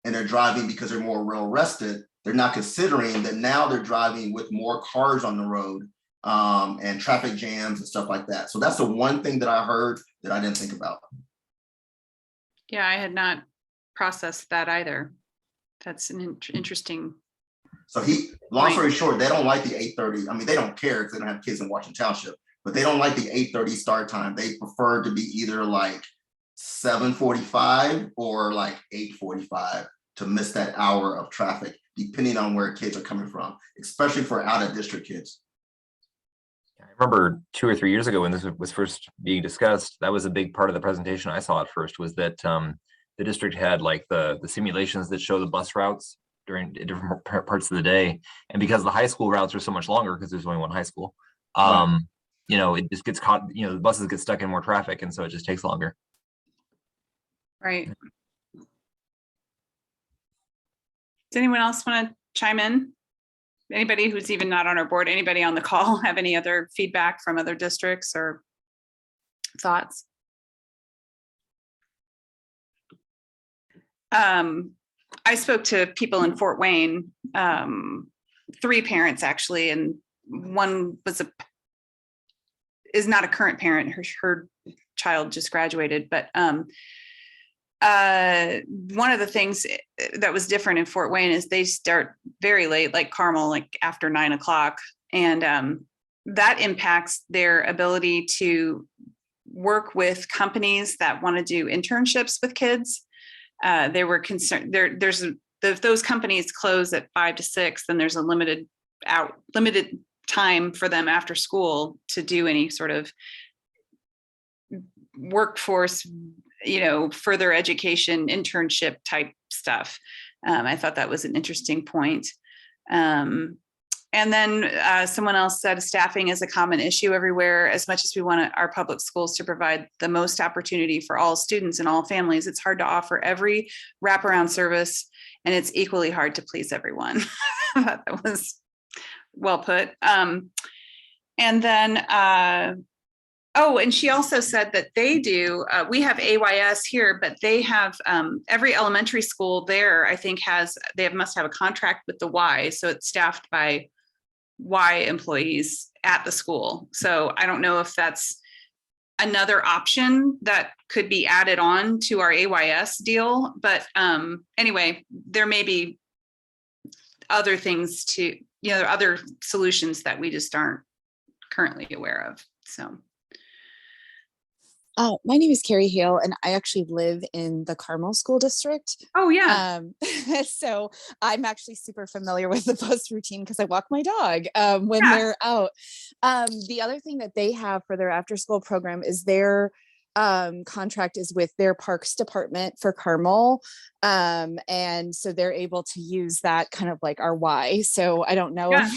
and they're driving because they're more well rested, they're not considering that now they're driving with more cars on the road and traffic jams and stuff like that. So that's the one thing that I heard that I didn't think about. Yeah, I had not processed that either. That's an interesting. So long story short, they don't like the 8:30. I mean, they don't care if they don't have kids in Washington Township, but they don't like the 8:30 start time. They prefer to be either like 7:45 or like 8:45 to miss that hour of traffic, depending on where kids are coming from, especially for out of district kids. I remember 2 or 3 years ago when this was first being discussed, that was a big part of the presentation I saw at first, was that the district had like the simulations that show the bus routes during different parts of the day. And because the high school routes are so much longer, because there's only one high school, it just gets caught, the buses get stuck in more traffic. And so it just takes longer. Right. Does anyone else want to chime in? Anybody who's even not on our board, anybody on the call have any other feedback from other districts or thoughts? I spoke to people in Fort Wayne, 3 parents actually, and one is not a current parent. Her child just graduated, but one of the things that was different in Fort Wayne is they start very late, like Carmel, like after 9 o'clock. And that impacts their ability to work with companies that want to do internships with kids. They were concerned if those companies close at 5 to 6, then there's a limited time for them after school to do any sort of workforce, further education, internship type stuff. I thought that was an interesting point. And then someone else said staffing is a common issue everywhere. As much as we want our public schools to provide the most opportunity for all students and all families, it's hard to offer every wraparound service, and it's equally hard to please everyone. That was well put. And then, and she also said that they do, we have AYS here, but they have every elementary school there, I think must have a contract with the Y. So it's staffed by Y employees at the school. So I don't know if that's another option that could be added on to our AYS deal. But anyway, there may be other things other solutions that we just aren't currently aware of. So. My name is Carrie Hale, and I actually live in the Carmel School District. Oh, yeah. So I'm actually super familiar with the bus routine because I walk my dog when they're out. The other thing that they have for their after-school program is their contract is with their parks department for Carmel. And so they're able to use that kind of like our Y. So I don't know if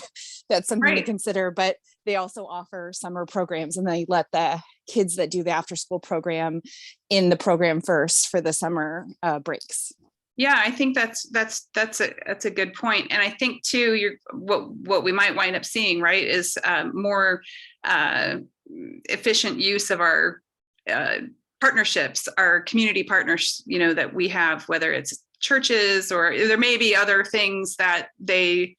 that's something to consider, but they also offer summer programs, and they let the kids that do the after school program in the program first for the summer breaks. Yeah, I think that's a good point. And I think too, what we might wind up seeing, right, is more efficient use of our partnerships, our community partners, that we have, whether it's churches or there may be other things that they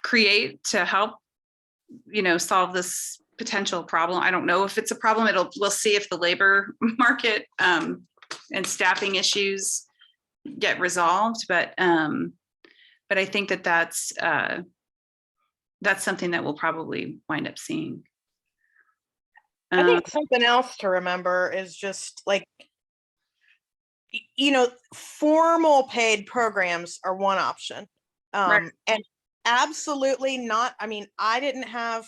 create to help, solve this potential problem. I don't know if it's a problem. We'll see if the labor market and staffing issues get resolved. But I think that's something that we'll probably wind up seeing. I think something else to remember is just like, formal paid programs are one option. And absolutely not. I mean, I didn't have,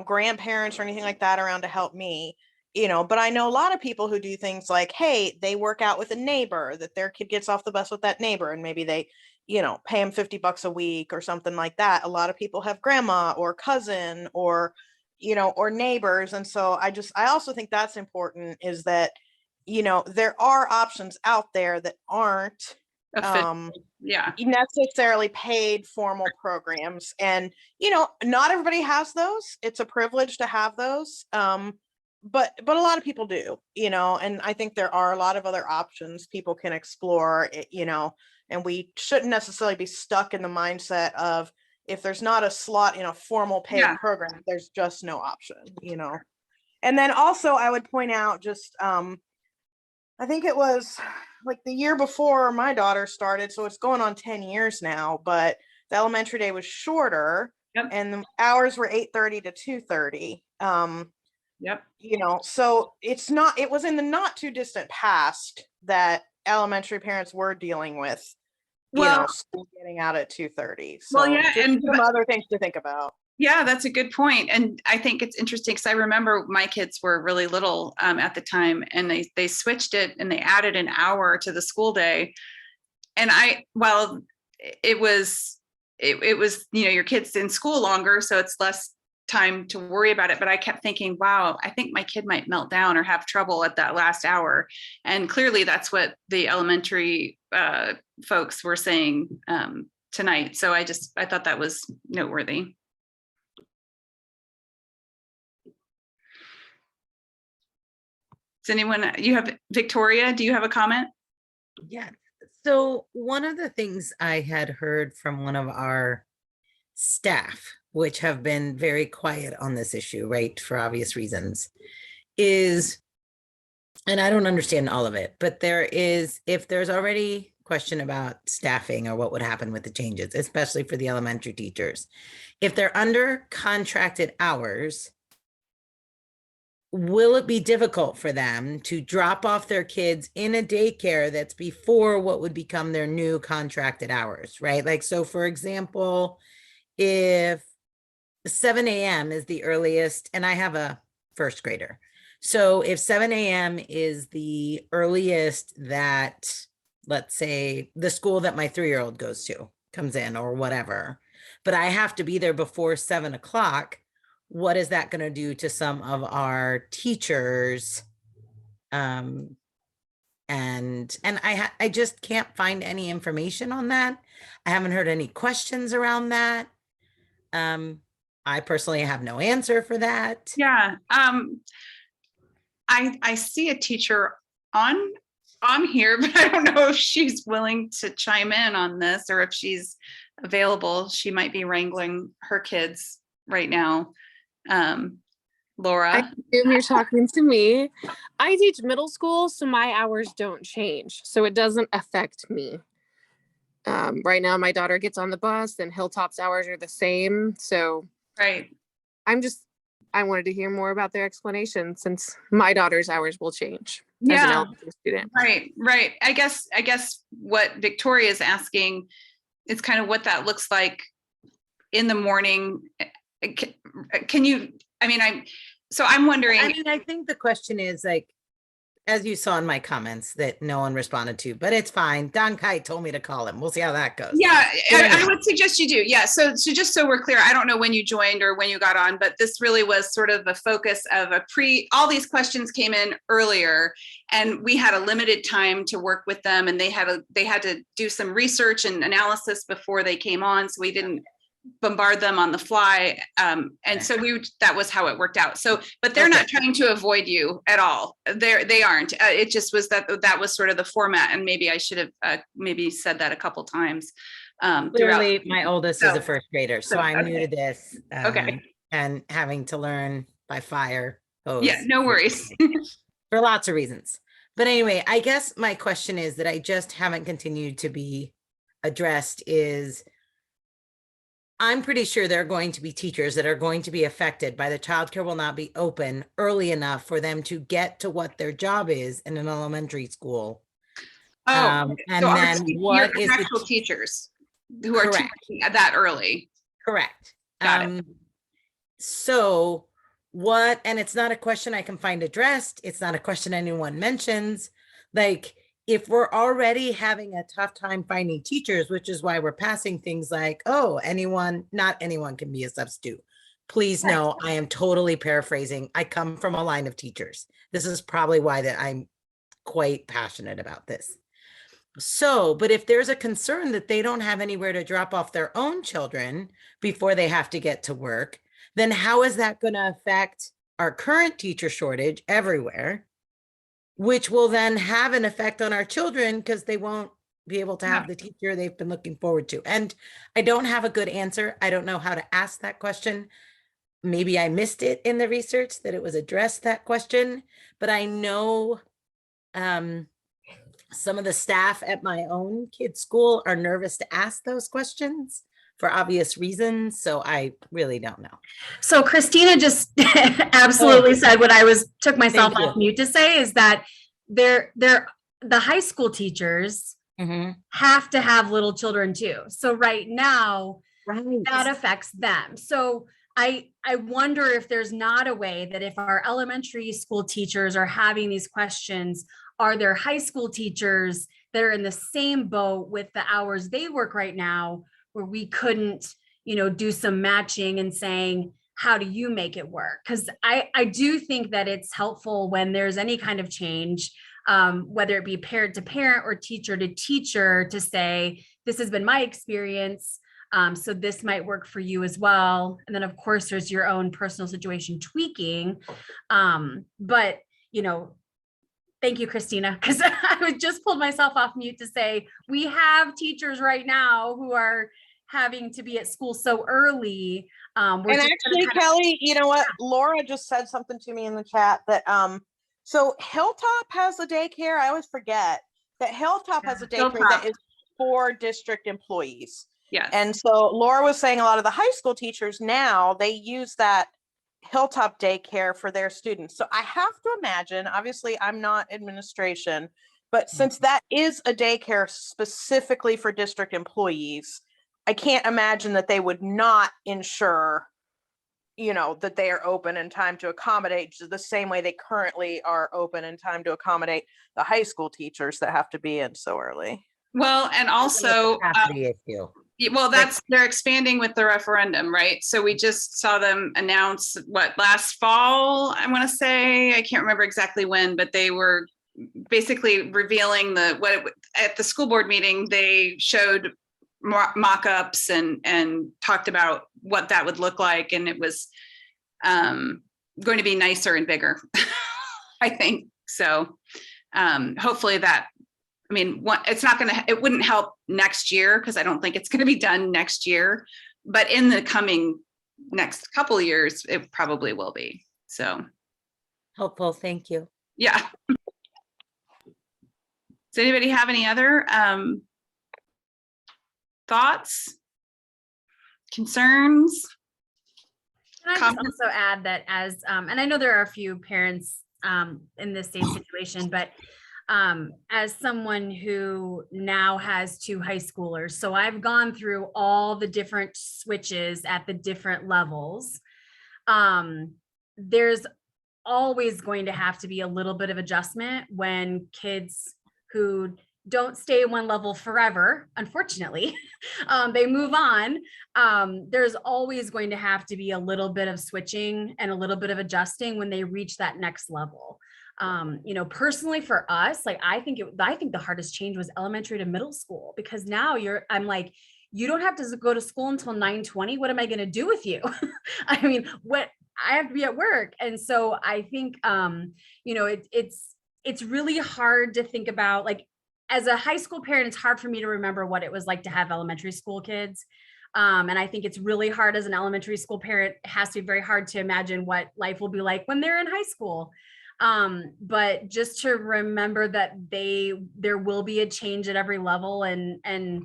grandparents or anything like that around to help me, but I know a lot of people who do things like, hey, they work out with a neighbor, that their kid gets off the bus with that neighbor, and maybe they, pay them $50 a week or something like that. A lot of people have grandma or cousin or neighbors. And so I also think that's important, is that, there are options out there that aren't necessarily paid formal programs. And, not everybody has those. It's a privilege to have those. But a lot of people do, and I think there are a lot of other options people can explore, and we shouldn't necessarily be stuck in the mindset of, if there's not a slot in a formal paid program, there's just no option, And then also I would point out just, I think it was like the year before my daughter started, so it's going on 10 years now, but the elementary day was shorter and the hours were 8:30 to 2:30. So it was in the not too distant past that elementary parents were dealing with school getting out at 2:30. So and some other things to think about. Yeah, that's a good point. And I think it's interesting because I remember my kids were really little at the time, and they switched it and they added an hour to the school day. And it was, your kids in school longer, so it's less time to worry about it. But I kept thinking, wow, I think my kid might melt down or have trouble at that last hour. And clearly that's what the elementary folks were saying tonight. So I thought that was noteworthy. Does anyone, Victoria, do you have a comment? Yeah. So one of the things I had heard from one of our staff, which have been very quiet on this issue, right, for obvious reasons, is, and I don't understand all of it, but if there's already question about staffing or what would happen with the changes, especially for the elementary teachers. If they're under contracted hours, will it be difficult for them to drop off their kids in a daycare that's before what would become their new contracted hours, right? Like, so for example, if 7 a.m. is the earliest, and I have a first grader. So if 7 a.m. is the earliest that, let's say, the school that my 3-year-old goes to comes in or whatever, but I have to be there before 7 o'clock, what is that going to do to some of our teachers? And I just can't find any information on that. I haven't heard any questions around that. I personally have no answer for that. Yeah. I see a teacher on here, but I don't know if she's willing to chime in on this or if she's available. She might be wrangling her kids right now. Laura. I assume you're talking to me. I teach middle school, so my hours don't change. So it doesn't affect me. Right now, my daughter gets on the bus and Hilltop's hours are the same. So right. I wanted to hear more about their explanation since my daughter's hours will change as an elementary student. Right. I guess what Victoria is asking is kind of what that looks like in the morning. Can you, I'm wondering. I think the question is, like, as you saw in my comments that no one responded to, but it's fine. Don Kite told me to call him. We'll see how that goes. Yeah, I would suggest you do. Yeah. So just so we're clear, I don't know when you joined or when you got on, but this really was sort of the focus of all these questions came in earlier and we had a limited time to work with them and they had to do some research and analysis before they came on. So we didn't bombard them on the fly. And so that was how it worked out. So, but they're not trying to avoid you at all. They aren't. It just was that was sort of the format. And maybe I should have maybe said that a couple times. Clearly my oldest is a first grader. So I'm okay. new to this. Okay. And having to learn by fire. Yeah, no worries. For lots of reasons. But anyway, I guess my question is that I just haven't continued to be addressed is, I'm pretty sure there are going to be teachers that are going to be affected by the childcare will not be open early enough for them to get to what their job is in an elementary school. And so then what is actual teachers who are teaching that early? Correct. Got it. So what, and it's not a question I can find addressed. It's not a question anyone mentions. Like, if we're already having a tough time finding teachers, which is why we're passing things like, oh, not anyone can be a substitute. Please know, I am totally paraphrasing. I come from a line of teachers. This is probably why that I'm quite passionate about this. So, but if there's a concern that they don't have anywhere to drop off their own children before they have to get to work, then how is that going to affect our current teacher shortage everywhere? Which will then have an effect on our children because they won't be able to have the teacher they've been looking forward to. And I don't have a good answer. I don't know how to ask that question. Maybe I missed it in the research that it was addressed, that question, but I know some of the staff at my own kid's school are nervous to ask those questions for obvious reasons. So I really don't know. So Christina just absolutely said what I took myself off mute to say is that the high school teachers have to have little children too. So right now that affects them. So I wonder if there's not a way that if our elementary school teachers are having these questions, are there high school teachers that are in the same boat with the hours they work right now, where we couldn't, do some matching and saying, how do you make it work? Because I do think that it's helpful when there's any kind of change, whether it be parent to parent or teacher to teacher, to say, this has been my experience. So this might work for you as well. And then of course there's your own personal situation tweaking. But, thank you, Christina, because I just pulled myself off mute to say, we have teachers right now who are having to be at school so early. And actually, Kelly, you know what? Laura just said something to me in the chat that, so Hilltop has a daycare. I always forget. that Hilltop has a daycare Hilltop. that is for district employees. Yes. And so Laura was saying a lot of the high school teachers now, they use that Hilltop daycare for their students. So I have to imagine, obviously I'm not administration, but since that is a daycare specifically for district employees, I can't imagine that they would not ensure, you know, that they are open in time to accommodate the same way they currently are open in time to accommodate the high school teachers that have to be in so early. Well, and also, issue. well, they're expanding with the referendum, right? So we just saw them announce last fall, I want to say, I can't remember exactly when, but they were basically revealing at the school board meeting, they showed mock-ups and talked about what that would look like. And it was going to be nicer and bigger, I think. So hopefully that, I mean, it wouldn't help next year because I don't think it's going to be done next year, but in the coming next couple of years, it probably will be. So Helpful. Thank you. yeah. Does anybody have any other thoughts, concerns? Can I just also add that as, and I know there are a few parents in this same situation, but as someone who now has 2 high schoolers, so I've gone through all the different switches at the different levels. There's always going to have to be a little bit of adjustment when kids who don't stay in one level forever, unfortunately, they move on. There's always going to have to be a little bit of switching and a little bit of adjusting when they reach that next level. You know, personally for us, like I think the hardest change was elementary to middle school, because now I'm like, you don't have to go to school until 9:20. What am I going to do with you? I mean, I have to be at work. And so I think, you know, it's really hard to think about, like, as a high school parent, it's hard for me to remember what it was like to have elementary school kids. And I think it's really hard as an elementary school parent. It has to be very hard to imagine what life will be like when they're in high school. But just to remember that there will be a change at every level, and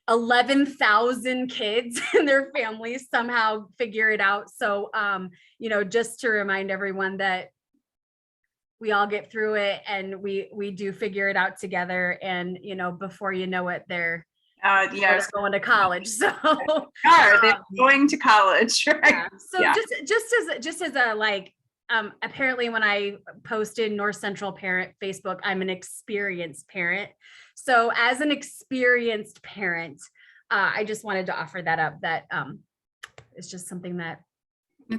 11,000 kids and their families somehow figure it out. So, you know, just to remind everyone that we all get through it and we do figure it out together. And, you know, before you know it, they're going to college. So they're going to college, right? Yeah. So yeah. just as a, like, apparently when I posted North Central Parent Facebook, I'm an experienced parent. So as an experienced parent, I just wanted to offer that up, that it's just something that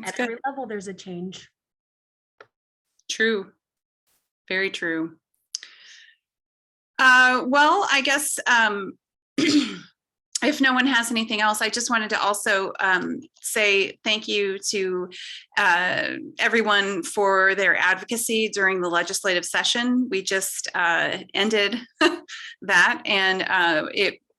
at every level, there's a change. True. Very true. Well, I guess if no one has anything else, I just wanted to also say thank you to everyone for their advocacy during the legislative session. We just ended that, and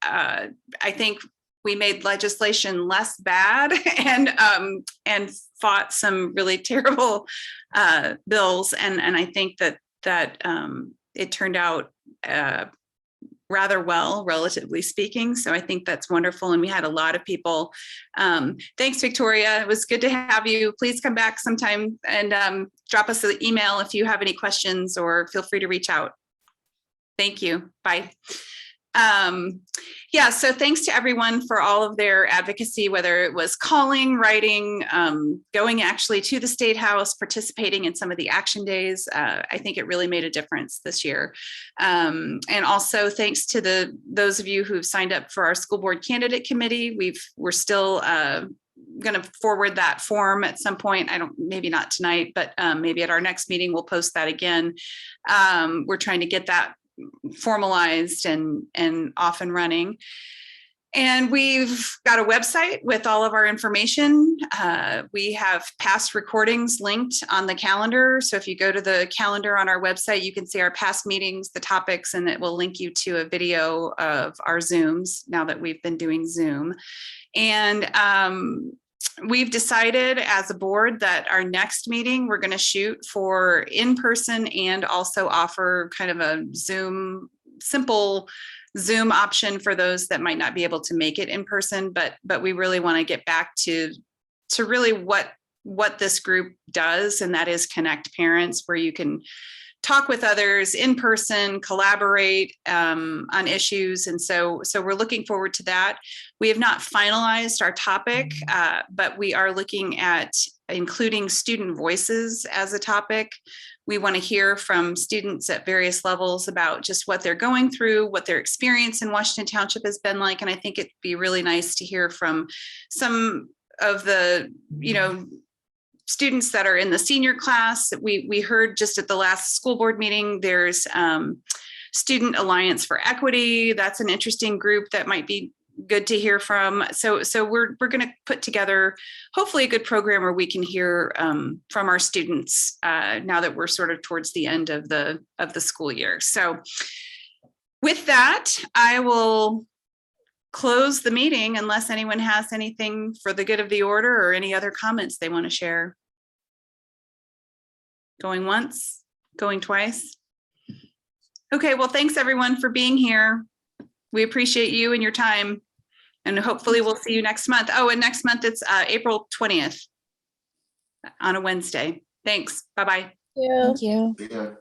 I think we made legislation less bad and fought some really terrible bills, and I think that it turned out rather well, relatively speaking. So I think that's wonderful. And we had a lot of people. Thanks, Victoria. It was good to have you. Please come back sometime and drop us an email if you have any questions, or feel free to reach out. Thank you. Bye. Yeah, so thanks to everyone for all of their advocacy, whether it was calling, writing, going actually to the State House, participating in some of the action days. I think it really made a difference this year. And also thanks to those of you who've signed up for our school board candidate committee. We're still going to forward that form at some point. Maybe not tonight, but maybe at our next meeting, we'll post that again. We're trying to get that formalized and off and running. And we've got a website with all of our information. We have past recordings linked on the calendar. So if you go to the calendar on our website, you can see our past meetings, the topics, and it will link you to a video of our Zooms now that we've been doing Zoom. And we've decided as a board that our next meeting, we're going to shoot for in-person and also offer kind of a simple Zoom option for those that might not be able to make it in person, but we really want to get back to really what this group does, and that is connect parents, where you can talk with others in person, collaborate on issues. And so we're looking forward to that. We have not finalized our topic, but we are looking at including student voices as a topic. We want to hear from students at various levels about just what they're going through, what their experience in Washington Township has been like. And I think it'd be really nice to hear from some of the, students that are in the senior class. We heard just at the last school board meeting, there's Student Alliance for Equity. That's an interesting group that might be good to hear from. So we're going to put together hopefully a good program where we can hear from our students now that we're sort of towards the end of the school year. So with that, I will close the meeting unless anyone has anything for the good of the order or any other comments they want to share. Going once, going twice. Okay, well, thanks everyone for being here. We appreciate you and your time, and hopefully we'll see you next month. Oh, and next month it's April 20th on a Wednesday. Thanks. Bye-bye. Thank you. Yeah.